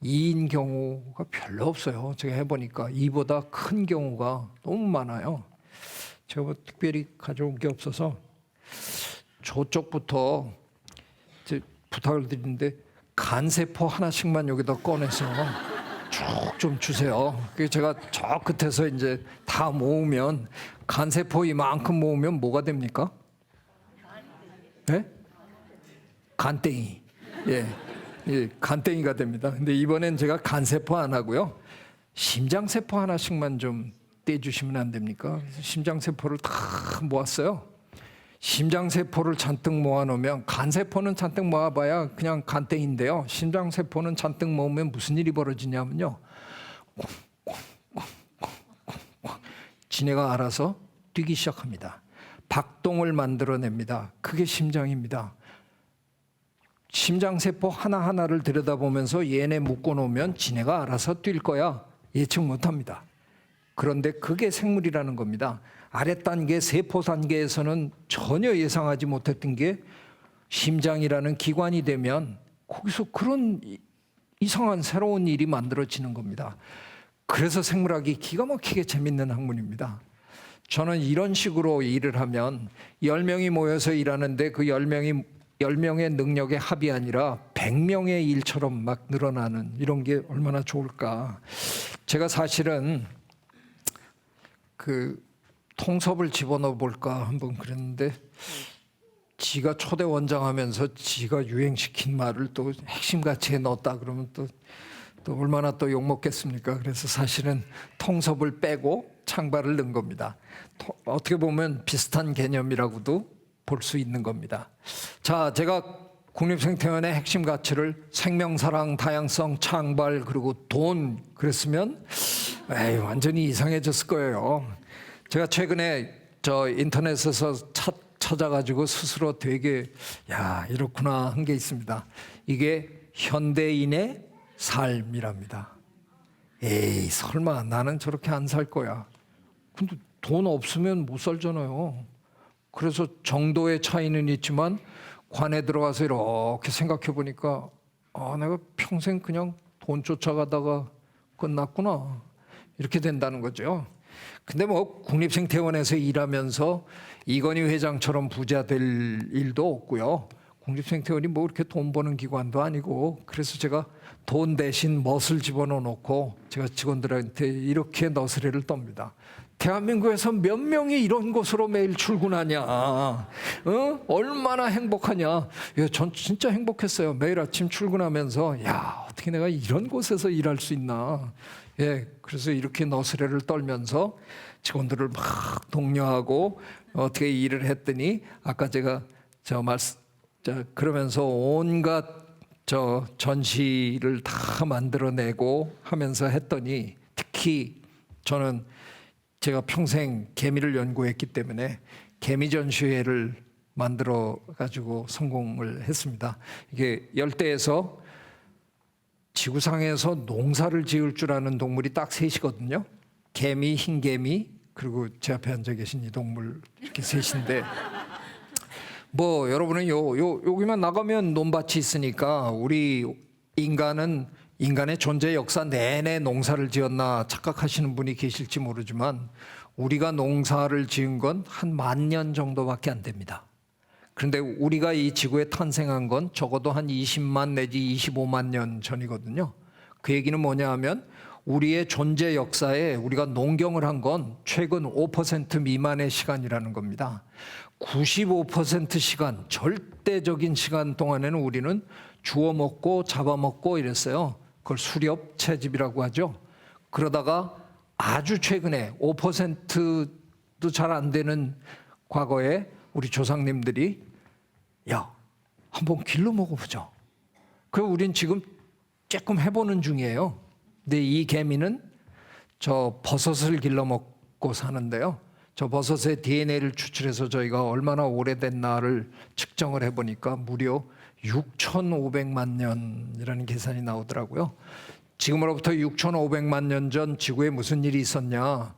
2인 경우가 별로 없어요. 제가 해보니까 2보다 큰 경우가 너무 많아요. 제가 뭐 특별히 가져온 게 없어서 저쪽부터 부탁을 드리는데 간세포 하나씩만 여기다 꺼내서 쭉 좀 주세요. 제가 저 끝에서 이제 다 모으면 간세포 이만큼 모으면 뭐가 됩니까? 네? 간땡이. 예. 예, 간땡이가 됩니다. 근데 이번엔 제가 간세포 안 하고요. 심장세포 하나씩만 좀 떼주시면 안 됩니까? 심장세포를 다 모았어요. 심장세포를 잔뜩 모아놓으면 간세포는 잔뜩 모아봐야 그냥 간땡인데요. 심장세포는 잔뜩 모으면 무슨 일이 벌어지냐면요. 지네가 알아서 뛰기 시작합니다. 박동을 만들어냅니다. 그게 심장입니다. 심장세포 하나하나를 들여다보면서 얘네 묶어놓으면 지네가 알아서 뛸 거야. 예측 못합니다. 그런데 그게 생물이라는 겁니다. 아랫단계 세포 단계에서는 전혀 예상하지 못했던 게 심장이라는 기관이 되면 거기서 그런 이상한 새로운 일이 만들어지는 겁니다. 그래서 생물학이 기가 막히게 재밌는 학문입니다. 저는 이런 식으로 일을 하면 10명이 모여서 일하는데 그 10명의 능력의 합이 아니라 100명의 일처럼 막 늘어나는 이런 게 얼마나 좋을까. 제가 사실은 그 통섭을 집어넣어 볼까 한번 그랬는데 지가 초대 원장하면서 지가 유행시킨 말을 또 핵심같이 넣었다 그러면 또 얼마나 또 욕먹겠습니까? 그래서 사실은 통섭을 빼고 창발을 넣은 겁니다. 어떻게 보면 비슷한 개념이라고도 볼 수 있는 겁니다. 자, 제가 국립생태원의 핵심 가치를 생명, 사랑, 다양성, 창발 그리고 돈 그랬으면 에이, 완전히 이상해졌을 거예요. 제가 최근에 저 인터넷에서 찾아가지고 스스로 되게 야 이렇구나 한 게 있습니다. 이게 현대인의 삶이랍니다. 에이 설마 나는 저렇게 안 살 거야. 근데 돈 없으면 못 살잖아요. 그래서 정도의 차이는 있지만 관에 들어가서 이렇게 생각해 보니까 내가 평생 그냥 돈 쫓아가다가 끝났구나 이렇게 된다는 거죠. 근데 뭐 국립생태원에서 일하면서 이건희 회장처럼 부자 될 일도 없고요. 국립생태원이 뭐 이렇게 돈 버는 기관도 아니고 그래서 제가 돈 대신 멋을 집어넣어 놓고 제가 직원들한테 이렇게 너스레를 떱니다. 대한민국에서 몇 명이 이런 곳으로 매일 출근하냐? 얼마나 행복하냐? 예, 전 진짜 행복했어요. 매일 아침 출근하면서 야 어떻게 내가 이런 곳에서 일할 수 있나? 예, 그래서 이렇게 너스레를 떨면서 직원들을 막 독려하고 어떻게 일을 했더니 아까 제가 그러면서 온갖 전시를 다 만들어내고 하면서 했더니 특히 저는 제가 평생 개미를 연구했기 때문에 개미 전시회를 만들어 가지고 성공을 했습니다. 이게 열대에서 지구상에서 농사를 지을 줄 아는 동물이 딱 셋이거든요. 개미, 흰개미, 그리고 제 앞에 앉아 계신 이 동물 이렇게 셋인데 뭐 여러분은 여기만 나가면 논밭이 있으니까 우리 인간의 존재 역사 내내 농사를 지었나 착각하시는 분이 계실지 모르지만 우리가 농사를 지은 건 한 10,000년 정도밖에 안 됩니다. 그런데 우리가 이 지구에 탄생한 건 적어도 한 20만 내지 25만 년 전이거든요. 그 얘기는 뭐냐 하면 우리의 존재 역사에 우리가 농경을 한 건 최근 5% 미만의 시간이라는 겁니다. 95% 시간, 절대적인 시간 동안에는 우리는 주워 먹고 잡아먹고 이랬어요. 그걸 수렵 채집이라고 하죠. 그러다가 아주 최근에 5%도 잘 안 되는 과거에 우리 조상님들이 야, 한번 길러 먹어보자. 그래서 우린 지금 조금 해보는 중이에요. 근데 이 개미는 저 버섯을 길러 먹고 사는데요. 저 버섯의 DNA를 추출해서 저희가 얼마나 오래됐나를 측정을 해보니까 무려 6,500만 년이라는 계산이 나오더라고요. 지금으로부터 6,500만 년 전 지구에 무슨 일이 있었냐.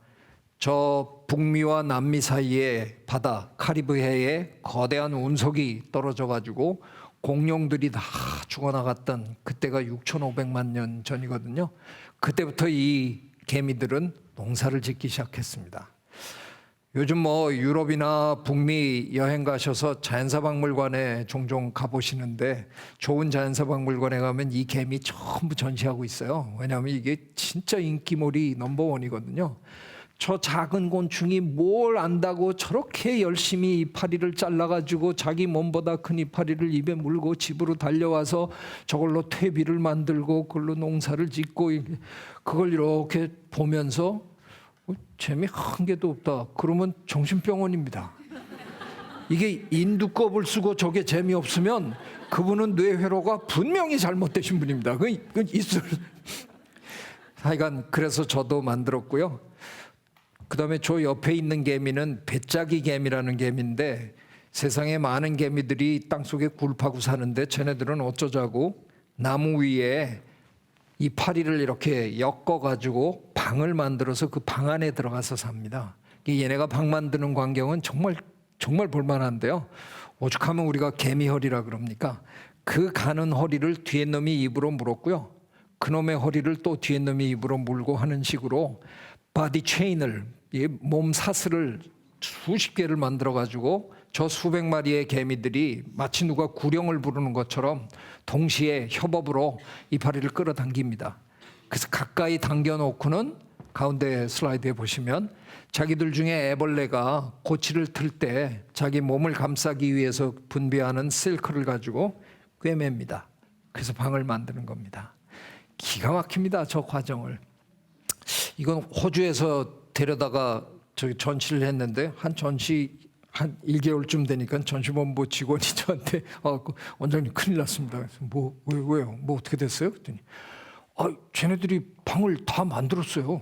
저 북미와 남미 사이에 바다 카리브해에 거대한 운석이 떨어져 가지고 공룡들이 다 죽어나갔던 그때가 6,500만 년 전이거든요. 그때부터 이 개미들은 농사를 짓기 시작했습니다. 요즘 뭐 유럽이나 북미 여행 가셔서 자연사박물관에 종종 가보시는데 좋은 자연사박물관에 가면 이 개미 전부 전시하고 있어요. 왜냐하면 이게 진짜 인기몰이 넘버원이거든요. 저 작은 곤충이 뭘 안다고 저렇게 열심히 이파리를 잘라가지고 자기 몸보다 큰 이파리를 입에 물고 집으로 달려와서 저걸로 퇴비를 만들고 그걸로 농사를 짓고 그걸 이렇게 보면서 재미 한 개도 없다. 그러면 정신병원입니다. 이게 인두껍을 쓰고 저게 재미없으면 그분은 뇌회로가 분명히 잘못되신 분입니다. 그건 있을. 하여간 그래서 저도 만들었고요. 그 다음에 저 옆에 있는 개미는 배짜기 개미라는 개미인데 세상에 많은 개미들이 땅속에 굴 파고 사는데 쟤네들은 어쩌자고 나무 위에 이파리를 이렇게 엮어가지고 방을 만들어서 그 방 안에 들어가서 삽니다. 얘네가 방 만드는 광경은 정말 볼만한데요. 오죽하면 우리가 개미허리라 그럽니까? 그 가는 허리를 뒤에 놈이 입으로 물었고요. 그놈의 허리를 또 뒤에 놈이 입으로 물고 하는 식으로 바디 체인을, 몸 사슬을 수십 개를 만들어 가지고 저 수백 마리의 개미들이 마치 누가 구령을 부르는 것처럼 동시에 협업으로 이파리를 끌어당깁니다. 그래서 가까이 당겨놓고는 가운데 슬라이드에 보시면 자기들 중에 애벌레가 고치를 틀 때 자기 몸을 감싸기 위해서 분비하는 실크를 가지고 꿰맵니다. 그래서 방을 만드는 겁니다. 기가 막힙니다. 저 과정을. 이건 호주에서 데려다가 저기 전시를 했는데 한 1개월쯤 되니까 전시본부 직원이 저한테 원장님 큰일 났습니다. 그래서 왜요? 뭐 어떻게 됐어요? 그랬더니 쟤네들이 방을 다 만들었어요.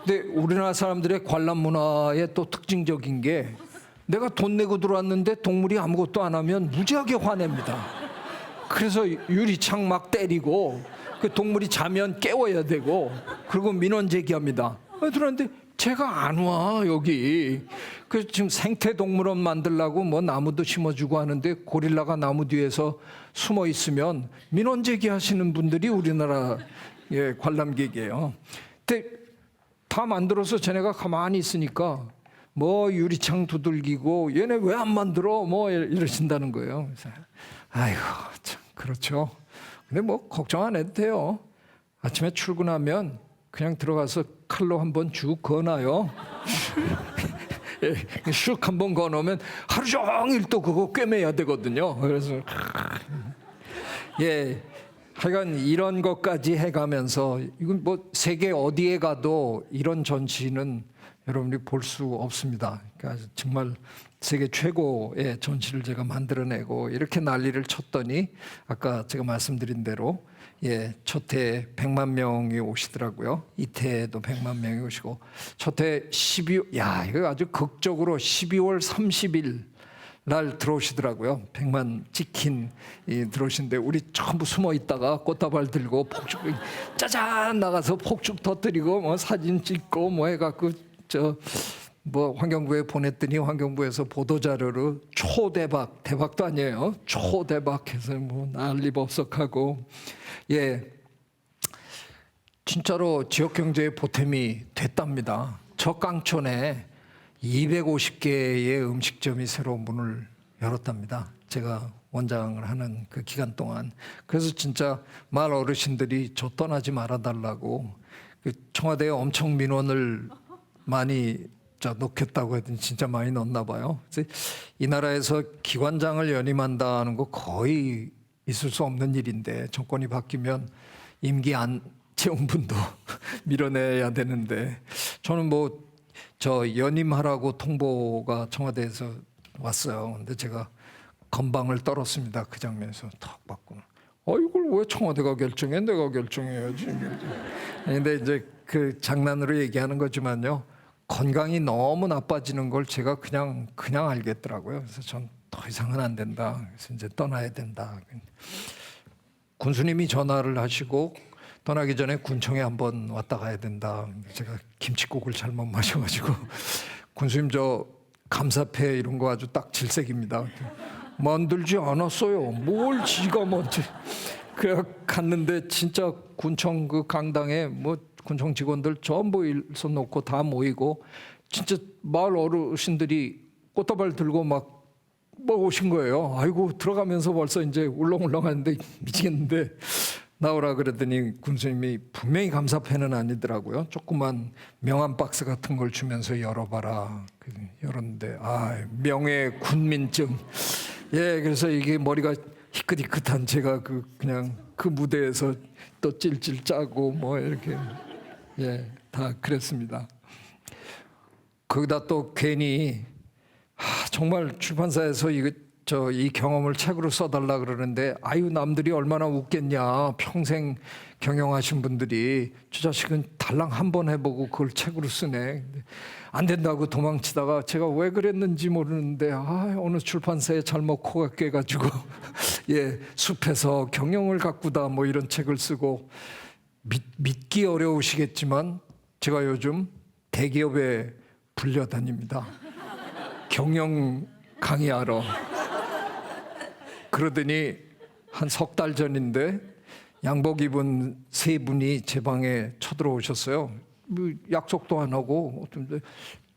근데 우리나라 사람들의 관람 문화의 또 특징적인 게 내가 돈 내고 들어왔는데 동물이 아무것도 안 하면 무지하게 화냅니다. 그래서 유리창 막 때리고 그 동물이 자면 깨워야 되고 그리고 민원 제기합니다. 들었는데 쟤가 안 와 여기. 그래서 지금 생태동물원 만들려고 뭐 나무도 심어주고 하는데 고릴라가 나무 뒤에서 숨어 있으면 민원 제기하시는 분들이 우리나라 관람객이에요. 근데 다 만들어서 쟤네가 가만히 있으니까 뭐 유리창 두들기고 얘네 왜 안 만들어 뭐 이러신다는 거예요. 그래서 아이고 참 그렇죠. 근데 뭐 걱정 안 해도 돼요. 아침에 출근하면 그냥 들어가서 칼로 한번 쭉 그어놔요. 슉 한번 그어놓으면 하루 종일 또 그거 꿰매야 되거든요. 그래서 하여간 이런 것까지 해가면서 이건 뭐 세계 어디에 가도 이런 전시는 여러분이 볼 수 없습니다. 그러니까 정말 세계 최고의 전시를 제가 만들어내고 이렇게 난리를 쳤더니 아까 제가 말씀드린 대로 첫 해에 100만 명이 오시더라고요. 이태에도 100만 명이 오시고 첫 해 12월 이거 아주 극적으로 12월 30일 날 들어오시더라고요. 100만 찍힌 들어오신데 우리 전부 숨어 있다가 꽃다발 들고 폭죽 짜잔 나가서 폭죽 터뜨리고 뭐 사진 찍고 뭐 해갖고 뭐 환경부에 보냈더니 환경부에서 보도자료로 초대박, 대박도 아니에요. 초대박해서 뭐 난리법석하고, 예, 진짜로 지역 경제의 보탬이 됐답니다. 저 깡촌에 250개의 음식점이 새로 문을 열었답니다. 제가 원장을 하는 그 기간 동안. 그래서 진짜 마을 어르신들이 저 떠나지 말아달라고 그 청와대에 엄청 민원을 많이 넣겠다고 했더니 진짜 많이 넣었나 봐요. 그래서 이 나라에서 기관장을 연임한다는 거 거의 있을 수 없는 일인데 정권이 바뀌면 임기 안 채운 분도 밀어내야 되는데 저는 뭐 저 연임하라고 통보가 청와대에서 왔어요. 근데 제가 건방을 떨었습니다. 그 장면에서 탁 받고. 이걸 왜 청와대가 결정해? 내가 결정해야지. 근데 이제 그 장난으로 얘기하는 거지만요. 건강이 너무 나빠지는 걸 제가 그냥 알겠더라고요. 그래서 전 더 이상은 안 된다. 그래서 이제 떠나야 된다. 군수님이 전화를 하시고 떠나기 전에 군청에 한번 왔다 가야 된다. 제가 김치국을 잘못 마셔가지고 군수님 저 감사패 이런 거 아주 딱 질색입니다. 만들지 않았어요. 뭘 지가 먼저. 그래 갔는데 진짜 군청 그 강당에 뭐 군청 직원들 전부 일손 놓고 다 모이고 진짜 마을 어르신들이 꽃다발 들고 막 오신 거예요. 아이고 들어가면서 벌써 이제 울렁울렁하는데 미치겠는데 나오라 그러더니 군수님이 분명히 감사패는 아니더라고요. 조그만 명함 박스 같은 걸 주면서 열어봐라. 열었는데 명예 군민증. 예, 그래서 이게 머리가 희끗희끗한 제가 그냥 그 무대에서 또 찔찔 짜고 뭐 이렇게 예, 다 그랬습니다. 거기다 또 괜히 정말 출판사에서 이 경험을 책으로 써달라 그러는데 남들이 얼마나 웃겠냐. 평생 경영하신 분들이 저 자식은 달랑 한 번 해보고 그걸 책으로 쓰네. 안 된다고 도망치다가 제가 왜 그랬는지 모르는데 어느 출판사에 잘못 코가 깨가지고 예, 숲에서 경영을 가꾸다 뭐 이런 책을 쓰고 믿기 어려우시겠지만 제가 요즘 대기업에 불려다닙니다. 경영 강의하러. 그러더니 한 석 달 전인데 양복 입은 세 분이 제 방에 쳐들어오셨어요. 약속도 안 하고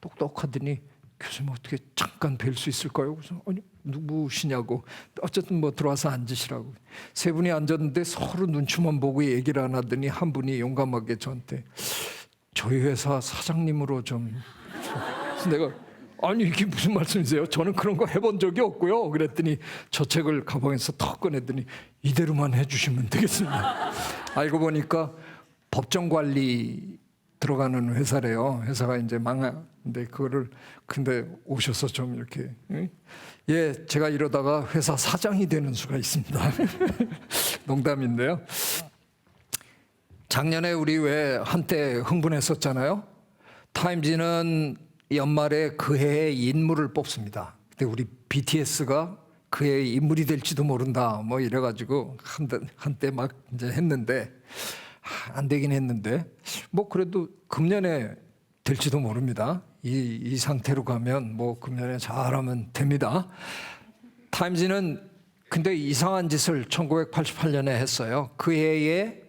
똑똑하더니 교수님 어떻게 잠깐 뵐 수 있을까요? 그래서 아니 누구시냐고. 어쨌든 뭐 들어와서 앉으시라고. 세 분이 앉았는데 서로 눈치만 보고 얘기를 안 하더니 한 분이 용감하게 저한테 저희 회사 사장님으로 좀. 그래서 내가 아니 이게 무슨 말씀이세요? 저는 그런 거 해본 적이 없고요. 그랬더니 저 책을 가방에서 턱 꺼내더니 이대로만 해주시면 되겠습니다. 알고 보니까 법정 관리 들어가는 회사래요. 회사가 이제 망하는데 그거를 근데 오셔서 좀 이렇게 예, 제가 이러다가 회사 사장이 되는 수가 있습니다. 농담인데요. 작년에 우리 왜 한때 흥분했었잖아요. 타임지는 연말에 그 해의 인물을 뽑습니다. 근데 우리 BTS가 그 해의 인물이 될지도 모른다. 뭐 이래가지고 한때 막 이제 했는데 안 되긴 했는데 뭐 그래도 금년에 될지도 모릅니다. 이 상태로 가면 뭐 금년에 잘하면 됩니다. 타임지는 근데 이상한 짓을 1988년에 했어요. 그 해에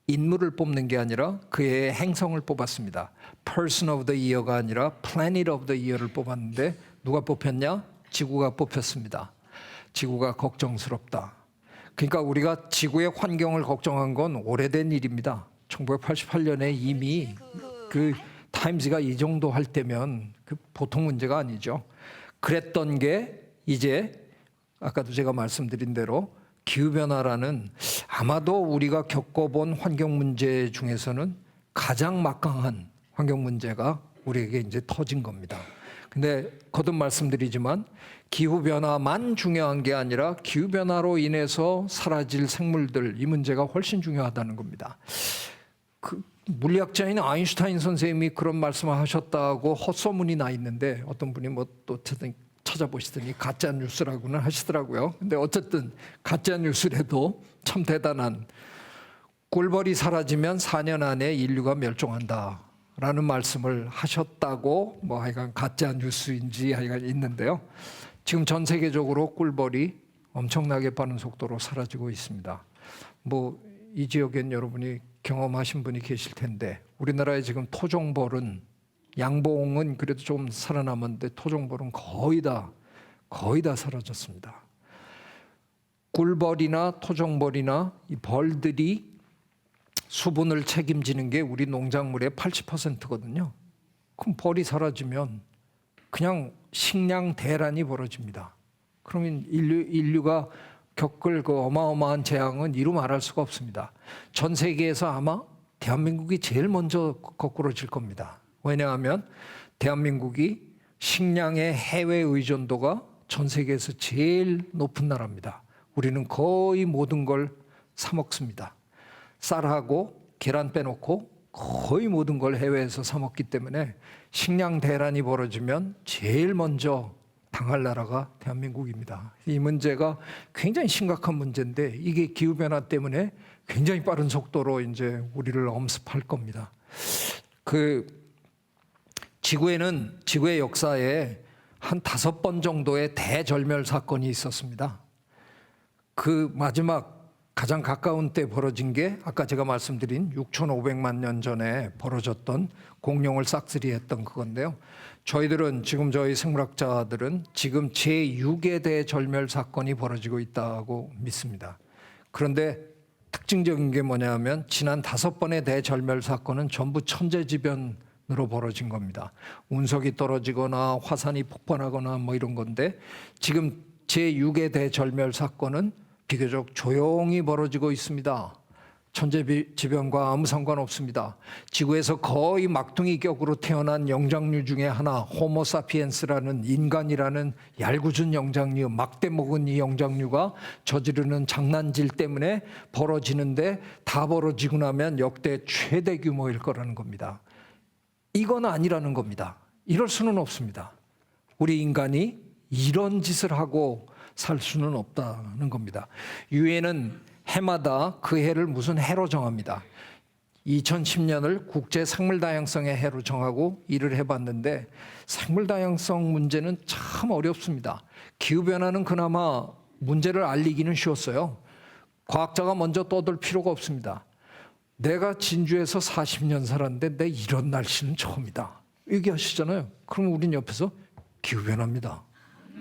인물을 뽑는 게 아니라 그 해의 행성을 뽑았습니다. Person of the Year가 아니라 Planet of the Year를 뽑았는데 누가 뽑혔냐? 지구가 뽑혔습니다. 지구가 걱정스럽다. 그러니까 우리가 지구의 환경을 걱정한 건 오래된 일입니다. 1988년에 이미 그 타임즈가 이 정도 할 때면 그 보통 문제가 아니죠. 그랬던 게 이제 아까도 제가 말씀드린 대로 기후변화라는 아마도 우리가 겪어본 환경 문제 중에서는 가장 막강한 환경 문제가 우리에게 이제 터진 겁니다. 근데 거듭 말씀드리지만 기후변화만 중요한 게 아니라 기후변화로 인해서 사라질 생물들 이 문제가 훨씬 중요하다는 겁니다. 그 물리학자인 아인슈타인 선생님이 그런 말씀을 하셨다고 헛소문이 나 있는데 어떤 분이 뭐 또 찾아보시더니 가짜 뉴스라고는 하시더라고요. 근데 어쨌든 가짜 뉴스라도 참 대단한 꿀벌이 사라지면 4년 안에 인류가 멸종한다라고 라는 말씀을 하셨다고 뭐 하여간 가짜 뉴스인지 하여간 있는데요. 지금 전 세계적으로 꿀벌이 엄청나게 빠른 속도로 사라지고 있습니다. 뭐 이 지역엔 여러분이 경험하신 분이 계실 텐데 우리나라에 지금 토종벌은 양봉은 그래도 좀 살아남았는데 토종벌은 거의 다 사라졌습니다. 꿀벌이나 토종벌이나 이 벌들이 수분을 책임지는 게 우리 농작물의 80%거든요. 그럼 벌이 사라지면 그냥 식량 대란이 벌어집니다. 그러면 인류가 겪을 그 어마어마한 재앙은 이루 말할 수가 없습니다. 전 세계에서 아마 대한민국이 제일 먼저 거꾸로질 겁니다. 왜냐하면 대한민국이 식량의 해외 의존도가 전 세계에서 제일 높은 나라입니다. 우리는 거의 모든 걸 사 먹습니다. 쌀하고 계란 빼놓고 거의 모든 걸 해외에서 사 먹기 때문에 식량 대란이 벌어지면 제일 먼저 당할 나라가 대한민국입니다. 이 문제가 굉장히 심각한 문제인데 이게 기후변화 때문에 굉장히 빠른 속도로 이제 우리를 엄습할 겁니다. 지구의 역사에 한 5번 정도의 대절멸 사건이 있었습니다. 그 마지막 가장 가까운 때 벌어진 게 아까 제가 말씀드린 6,500만 년 전에 벌어졌던 공룡을 싹쓸이했던 그건데요. 저희들은 지금 저희 생물학자들은 지금 제6의 대절멸 사건이 벌어지고 있다고 믿습니다. 그런데 특징적인 게 뭐냐면 지난 5번의 대절멸 사건은 전부 천재지변으로 벌어진 겁니다. 운석이 떨어지거나 화산이 폭발하거나 뭐 이런 건데 지금 제6의 대절멸 사건은 비교적 조용히 벌어지고 있습니다. 천재지변과 아무 상관없습니다. 지구에서 거의 막둥이 격으로 태어난 영장류 중에 하나 호모사피엔스라는 인간이라는 얄궂은 영장류, 막대 먹은 이 영장류가 저지르는 장난질 때문에 벌어지는데 다 벌어지고 나면 역대 최대 규모일 거라는 겁니다. 이건 아니라는 겁니다. 이럴 수는 없습니다. 우리 인간이 이런 짓을 하고 살 수는 없다는 겁니다. 유엔은 해마다 그 해를 무슨 해로 정합니다. 2010년을 국제 생물 다양성의 해로 정하고 일을 해봤는데 생물 다양성 문제는 참 어렵습니다. 기후 변화는 그나마 문제를 알리기는 쉬웠어요. 과학자가 먼저 떠들 필요가 없습니다. 내가 진주에서 40년 살았는데 내 이런 날씨는 처음이다 얘기하시잖아요. 그럼 우린 옆에서 기후 변화입니다.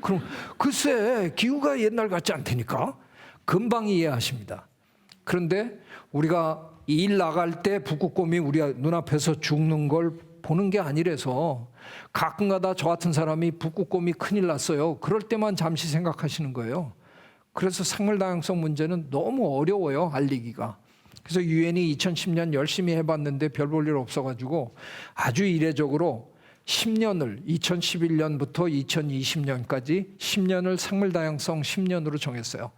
그럼 글쎄 기후가 옛날 같지 않다니까 금방 이해하십니다. 그런데 우리가 일 나갈 때 북극곰이 우리 눈앞에서 죽는 걸 보는 게 아니라서 가끔가다 저 같은 사람이 북극곰이 큰일 났어요. 그럴 때만 잠시 생각하시는 거예요. 그래서 생물 다양성 문제는 너무 어려워요, 알리기가. 그래서 유엔이 2010년 열심히 해봤는데 별 볼 일 없어가지고 아주 이례적으로 10년을 2011년부터 2020년까지 10년을 생물 다양성 10년으로 정했어요.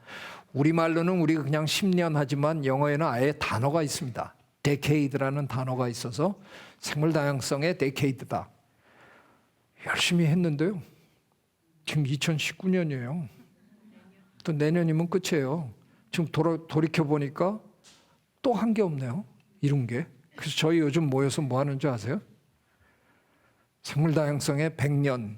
우리말로는 우리가 그냥 10년 하지만 영어에는 아예 단어가 있습니다. decade라는 단어가 있어서 생물 다양성의 decade다. 열심히 했는데요. 지금 2019년이에요. 또 내년이면 끝이에요. 지금 돌이켜 보니까 또 한 게 없네요. 이룬 게. 그래서 저희 요즘 모여서 뭐 하는 줄 아세요? 생물 다양성의 100년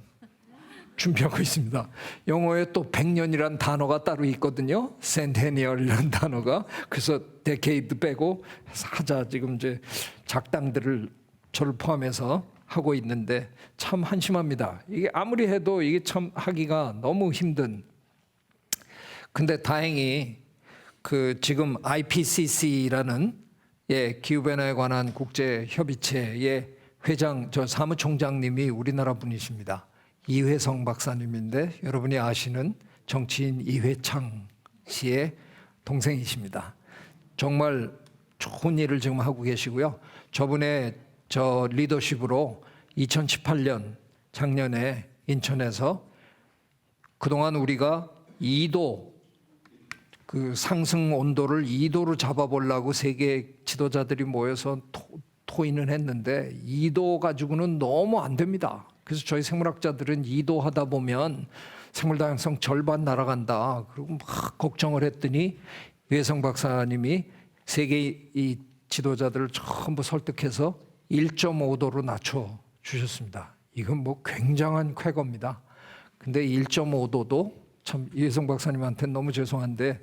준비하고 있습니다. 영어에 또 100년이라는 단어가 따로 있거든요. 센테니얼이라는 단어가. 그래서 데케이드 빼고 하자 지금 이제 작당들을 저를 포함해서 하고 있는데 참 한심합니다. 이게 아무리 해도 이게 참 하기가 너무 힘든. 근데 다행히 그 지금 IPCC라는 기후 변화에 관한 국제 협의체의 회장, 저 사무총장님이 우리나라 분이십니다. 이회성 박사님인데 여러분이 아시는 정치인 이회창 씨의 동생이십니다. 정말 좋은 일을 지금 하고 계시고요. 저분의 저 리더십으로 2018년 작년에 인천에서 그동안 우리가 2도 그 상승 온도를 2도로 잡아보려고 세계 지도자들이 모여서 토의는 했는데 2도 가지고는 너무 안 됩니다. 그래서 저희 생물학자들은 2도 하다 보면 생물 다양성 절반 날아간다. 그리고 막 걱정을 했더니 외성 박사님이 세계 이 지도자들을 전부 설득해서 1.5도로 낮춰 주셨습니다. 이건 뭐 굉장한 쾌거입니다. 근데 1.5도도 참 이혜성 박사님한테는 너무 죄송한데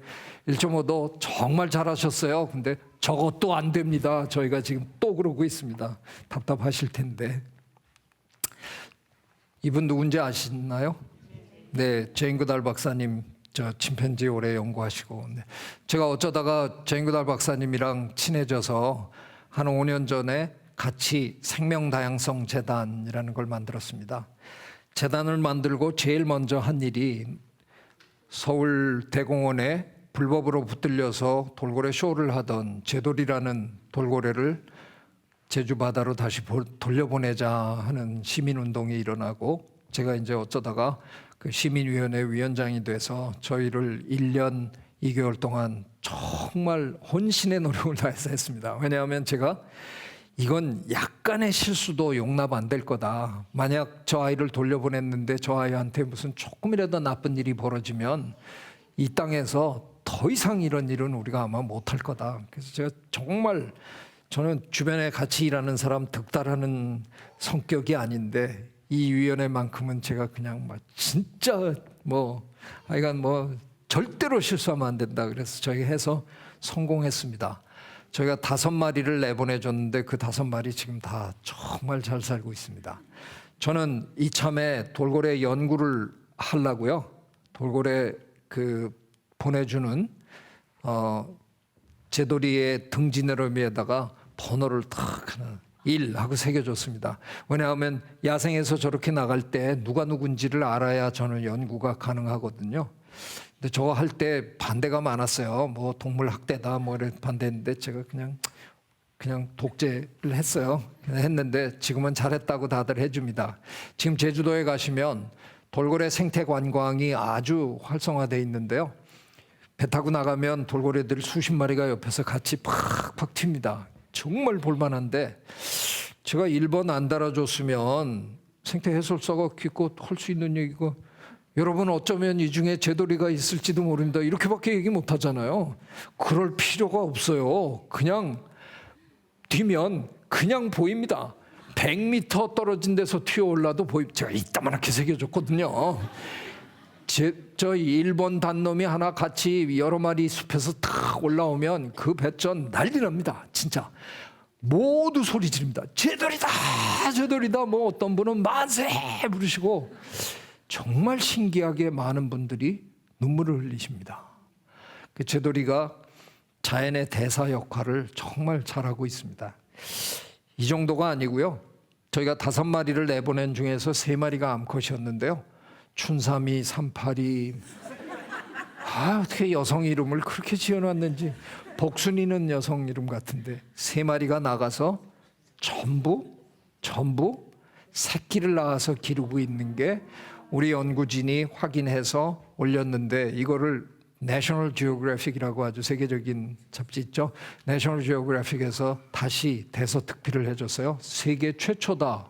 1.5도 정말 잘하셨어요. 근데 저것도 안 됩니다. 저희가 지금 또 그러고 있습니다. 답답하실 텐데. 이분 누군지 아시나요? 네, 제인 그달 박사님 저 침팬지 오래 연구하시고, 네. 제가 어쩌다가 제인 그달 박사님이랑 친해져서 한 5년 전에 같이 생명다양성 재단이라는 걸 만들었습니다. 재단을 만들고 제일 먼저 한 일이 서울 대공원에 불법으로 붙들려서 돌고래 쇼를 하던 제돌이라는 돌고래를 제주 바다로 다시 돌려보내자 하는 시민운동이 일어나고, 제가 이제 어쩌다가 그 시민위원회 위원장이 돼서 저희를 1년 2개월 동안 정말 혼신의 노력을 다해서 했습니다. 왜냐하면 제가 이건 약간의 실수도 용납 안 될 거다. 만약 저 아이를 돌려보냈는데 저 아이한테 무슨 조금이라도 나쁜 일이 벌어지면 이 땅에서 더 이상 이런 일은 우리가 아마 못할 거다. 그래서 제가 정말, 저는 주변에 같이 일하는 사람 득달하는 성격이 아닌데 이 위원회만큼은 제가 그냥 막 진짜 하여간 절대로 실수하면 안 된다. 그래서 저희가 해서 성공했습니다. 저희가 5마리를 내보내줬는데 그 5마리 지금 다 정말 잘 살고 있습니다. 저는 이참에 돌고래 연구를 하려고요. 돌고래 보내주는 제돌이의 등지느러미에다가 번호를 탁 하나 1 하고 새겨줬습니다. 왜냐하면 야생에서 저렇게 나갈 때 누가 누군지를 알아야 저는 연구가 가능하거든요. 근데 저거 할 때 반대가 많았어요. 동물 학대다 이런 반대했는데 제가 그냥 독재를 했어요. 했는데 지금은 잘했다고 다들 해줍니다. 지금 제주도에 가시면 돌고래 생태 관광이 아주 활성화되어 있는데요. 배 타고 나가면 돌고래들이 수십 마리가 옆에서 같이 팍팍 튑니다. 정말 볼만한데 제가 1번 안 달아줬으면 생태 해설사가 기껏 할 수 있는 얘기가, 여러분 어쩌면 이 중에 제돌이가 있을지도 모릅니다, 이렇게밖에 얘기 못 하잖아요. 그럴 필요가 없어요. 그냥 뛰면 그냥 보입니다. 100m 떨어진 데서 튀어올라도 보입니다. 제가 이따만하게 새겨줬거든요. 저 1번 단놈이 하나 같이 여러 마리 숲에서 탁 올라오면 그 배전 난리 납니다. 진짜 모두 소리 지릅니다. 제돌이다 제돌이다. 어떤 분은 만세 부르시고 정말 신기하게 많은 분들이 눈물을 흘리십니다. 그 제돌이가 자연의 대사 역할을 정말 잘하고 있습니다. 이 정도가 아니고요. 저희가 5마리를 내보낸 중에서 3마리가 암컷이었는데요. 춘삼이, 삼파리, 어떻게 여성 이름을 그렇게 지어놨는지. 복순이는 여성 이름 같은데 3마리가 나가서 전부 새끼를 낳아서 기르고 있는 게 우리 연구진이 확인해서 올렸는데, 이거를 내셔널 지오그래픽이라고 아주 세계적인 잡지 있죠. 내셔널 지오그래픽에서 다시 대서특필을 해줬어요. 세계 최초다.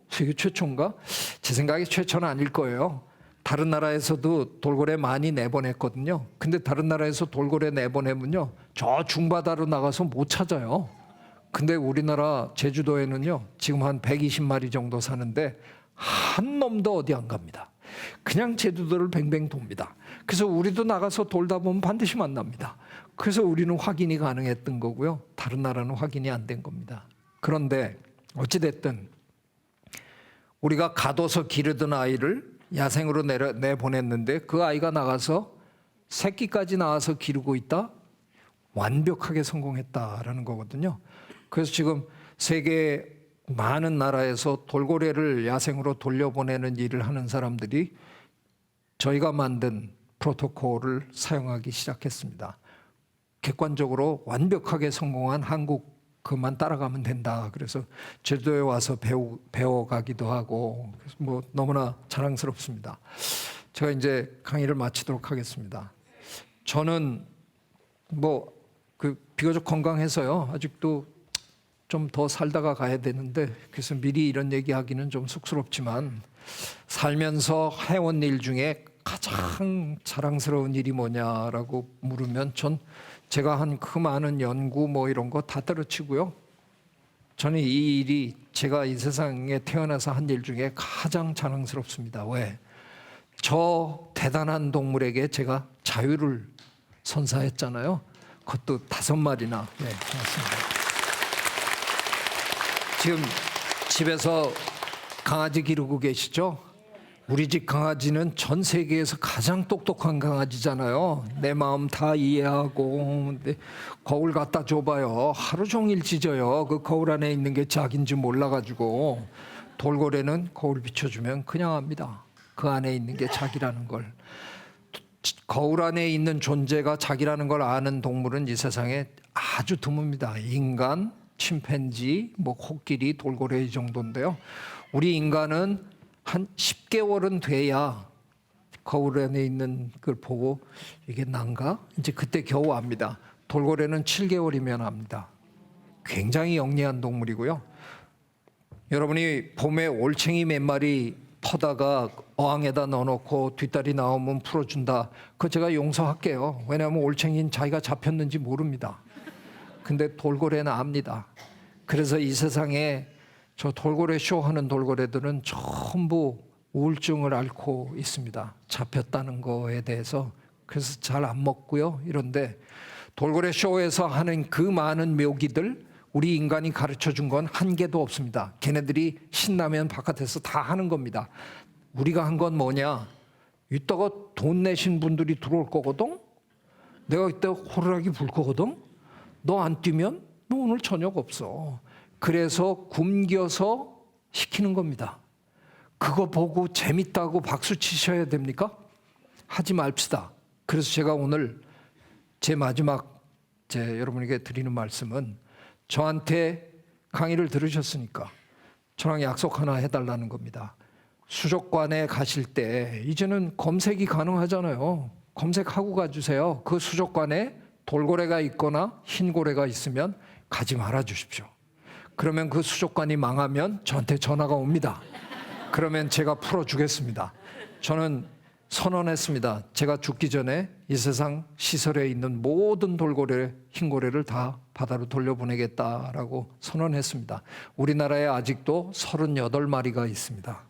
세계 최초인가? 제 생각에 최초는 아닐 거예요. 다른 나라에서도 돌고래 많이 내보냈거든요. 근데 다른 나라에서 돌고래 내보내면요, 저 중바다로 나가서 못 찾아요. 근데 우리나라 제주도에는요, 지금 한 120마리 정도 사는데 한 놈도 어디 안 갑니다. 그냥 제주도를 뱅뱅 돕니다. 그래서 우리도 나가서 돌다 보면 반드시 만납니다. 그래서 우리는 확인이 가능했던 거고요. 다른 나라는 확인이 안 된 겁니다. 그런데 어찌됐든 우리가 가둬서 기르던 아이를 야생으로 내보냈는데 그 아이가 나가서 새끼까지 낳아서 기르고 있다? 완벽하게 성공했다라는 거거든요. 그래서 지금 세계 많은 나라에서 돌고래를 야생으로 돌려보내는 일을 하는 사람들이 저희가 만든 프로토콜을 사용하기 시작했습니다. 객관적으로 완벽하게 성공한 한국 그만 따라가면 된다. 그래서 제주도에 와서 배워가기도 하고, 그래서 너무나 자랑스럽습니다. 제가 이제 강의를 마치도록 하겠습니다. 저는 비교적 건강해서요. 아직도 좀 더 살다가 가야 되는데, 그래서 미리 이런 얘기하기는 좀 쑥스럽지만, 살면서 해온 일 중에 가장 자랑스러운 일이 뭐냐라고 물으면 제가 한 그 많은 연구 이런 거 다 때려치고요. 저는 이 일이 제가 이 세상에 태어나서 한 일 중에 가장 자랑스럽습니다. 왜? 저 대단한 동물에게 제가 자유를 선사했잖아요. 그것도 5마리나. 네, 고맙습니다. 지금 집에서 강아지 기르고 계시죠? 우리 집 강아지는 전 세계에서 가장 똑똑한 강아지잖아요. 내 마음 다 이해하고. 근데 거울 갖다 줘봐요. 하루 종일 짖어요. 그 거울 안에 있는 게 자기인지 몰라가지고. 돌고래는 거울 비춰주면 그냥 압니다. 그 안에 있는 게 자기라는 걸. 거울 안에 있는 존재가 자기라는 걸 아는 동물은 이 세상에 아주 드뭅니다. 인간, 침팬지, 뭐 코끼리, 돌고래 이 정도인데요. 우리 인간은 한 10개월은 돼야 거울 안에 있는 걸 보고 이게 난가? 이제 그때 겨우 압니다. 돌고래는 7개월이면 압니다. 굉장히 영리한 동물이고요. 여러분이 봄에 올챙이 몇 마리 퍼다가 어항에다 넣어놓고 뒷다리 나오면 풀어준다. 그거 제가 용서할게요. 왜냐하면 올챙이는 자기가 잡혔는지 모릅니다. 근데 돌고래는 압니다. 그래서 이 세상에 저 돌고래 쇼하는 돌고래들은 전부 우울증을 앓고 있습니다. 잡혔다는 거에 대해서. 그래서 잘 안 먹고요. 이런데 돌고래 쇼에서 하는 그 많은 묘기들 우리 인간이 가르쳐 준 건 한 개도 없습니다. 걔네들이 신나면 바깥에서 다 하는 겁니다. 우리가 한 건 뭐냐? 이따가 돈 내신 분들이 들어올 거거든? 내가 이따 호루라기 불 거거든? 너 안 뛰면 너 오늘 저녁 없어. 그래서 굶겨서 시키는 겁니다. 그거 보고 재밌다고 박수 치셔야 됩니까? 하지 맙시다. 그래서 제가 오늘 제 마지막 여러분에게 드리는 말씀은 저한테 강의를 들으셨으니까 저랑 약속 하나 해달라는 겁니다. 수족관에 가실 때 이제는 검색이 가능하잖아요. 검색하고 가주세요. 그 수족관에 돌고래가 있거나 흰고래가 있으면 가지 말아 주십시오. 그러면 그 수족관이 망하면 저한테 전화가 옵니다. 그러면 제가 풀어주겠습니다. 저는 선언했습니다. 제가 죽기 전에 이 세상 시설에 있는 모든 돌고래, 흰고래를 다 바다로 돌려보내겠다라고 선언했습니다. 우리나라에 아직도 38마리가 있습니다.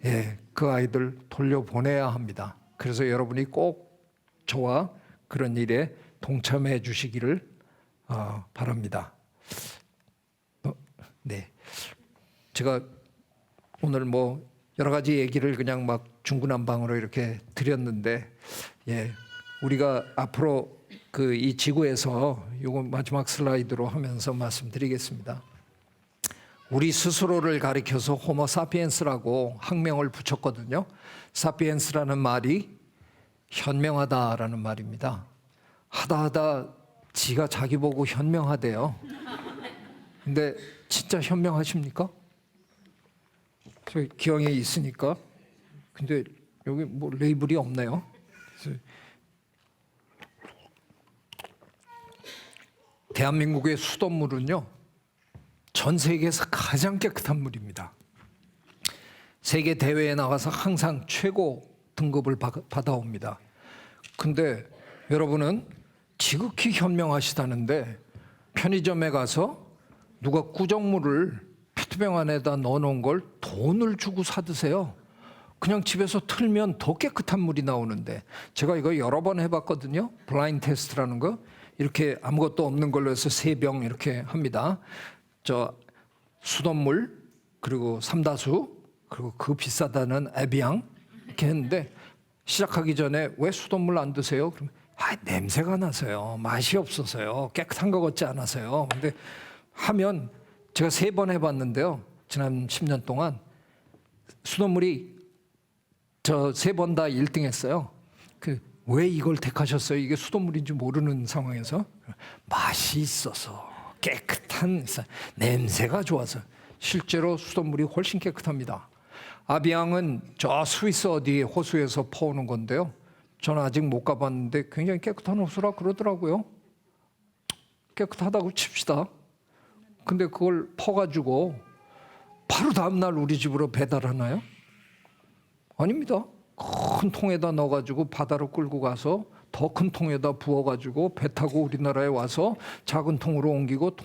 예, 그 아이들 돌려보내야 합니다. 그래서 여러분이 꼭 저와 그런 일에 동참해 주시기를 바랍니다. 네, 제가 오늘 뭐 여러 가지 얘기를 그냥 막 중구난방으로 이렇게 드렸는데, 예, 우리가 앞으로 이 지구에서 요거 마지막 슬라이드로 하면서 말씀드리겠습니다. 우리 스스로를 가리켜서 호모 사피엔스라고 학명을 붙였거든요. 사피엔스라는 말이 현명하다라는 말입니다. 하다 지가 자기 보고 현명하대요. 근데 진짜 현명하십니까? 저 기왕에 있으니까. 근데 여기 뭐 레이블이 없네요. 대한민국의 수돗물은요, 전 세계에서 가장 깨끗한 물입니다. 세계 대회에 나가서 항상 최고 등급을 받아옵니다. 근데 여러분은 지극히 현명하시다는데 편의점에 가서 누가 꾸정물을 페트병 안에다 넣어놓은 걸 돈을 주고 사드세요. 그냥 집에서 틀면 더 깨끗한 물이 나오는데, 제가 이거 여러 번 해봤거든요. 블라인드 테스트라는 거. 이렇게 아무것도 없는 걸로 해서 3병 이렇게 합니다. 저 수돗물, 그리고 삼다수, 그리고 그 비싸다는 에비앙 이렇게 했는데, 시작하기 전에 왜 수돗물 안 드세요? 그러면 냄새가 나서요. 맛이 없어서요. 깨끗한 것 같지 않아서요. 근데 하면 제가 3번 해봤는데요. 지난 10년 동안 수돗물이 저 3번 다 1등 했어요. 왜 이걸 택하셨어요? 이게 수돗물인지 모르는 상황에서. 맛이 있어서, 깨끗한, 냄새가 좋아서. 실제로 수돗물이 훨씬 깨끗합니다. 아비앙은 저 스위스 어디 호수에서 퍼오는 건데요. 저는 아직 못 가봤는데 굉장히 깨끗한 호수라 그러더라고요. 깨끗하다고 칩시다. 근데 그걸 퍼가지고 바로 다음날 우리 집으로 배달하나요? 아닙니다. 큰 통에다 넣어가지고 바다로 끌고 가서 더 큰 통에다 부어가지고 배 타고 우리나라에 와서 작은 통으로 옮기고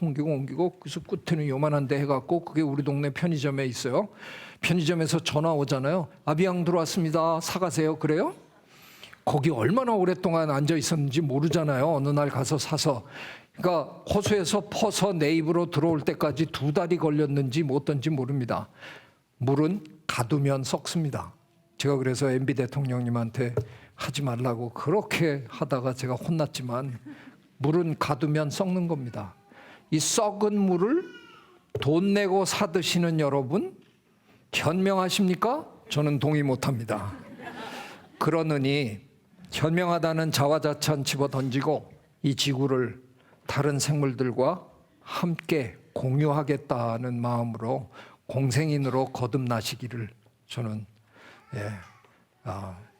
그래서 끝에는 요만한 데 해갖고 그게 우리 동네 편의점에 있어요. 편의점에서 전화 오잖아요. 아비양 들어왔습니다. 사가세요. 그래요? 거기 얼마나 오랫동안 앉아 있었는지 모르잖아요. 어느 날 가서 사서. 그러니까 호수에서 퍼서 내 입으로 들어올 때까지 2달이 걸렸는지 뭐 어떤지 모릅니다. 물은 가두면 썩습니다. 제가 그래서 MB 대통령님한테 하지 말라고 그렇게 하다가 제가 혼났지만 물은 가두면 썩는 겁니다. 이 썩은 물을 돈 내고 사 드시는 여러분 현명하십니까? 저는 동의 못합니다. 그러느니 현명하다는 자화자찬 집어 던지고 이 지구를 다른 생물들과 함께 공유하겠다는 마음으로 공생인으로 거듭나시기를 저는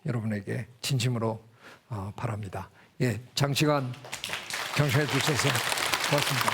여러분에게 진심으로 바랍니다. 장시간 경청해 주셔서 고맙습니다.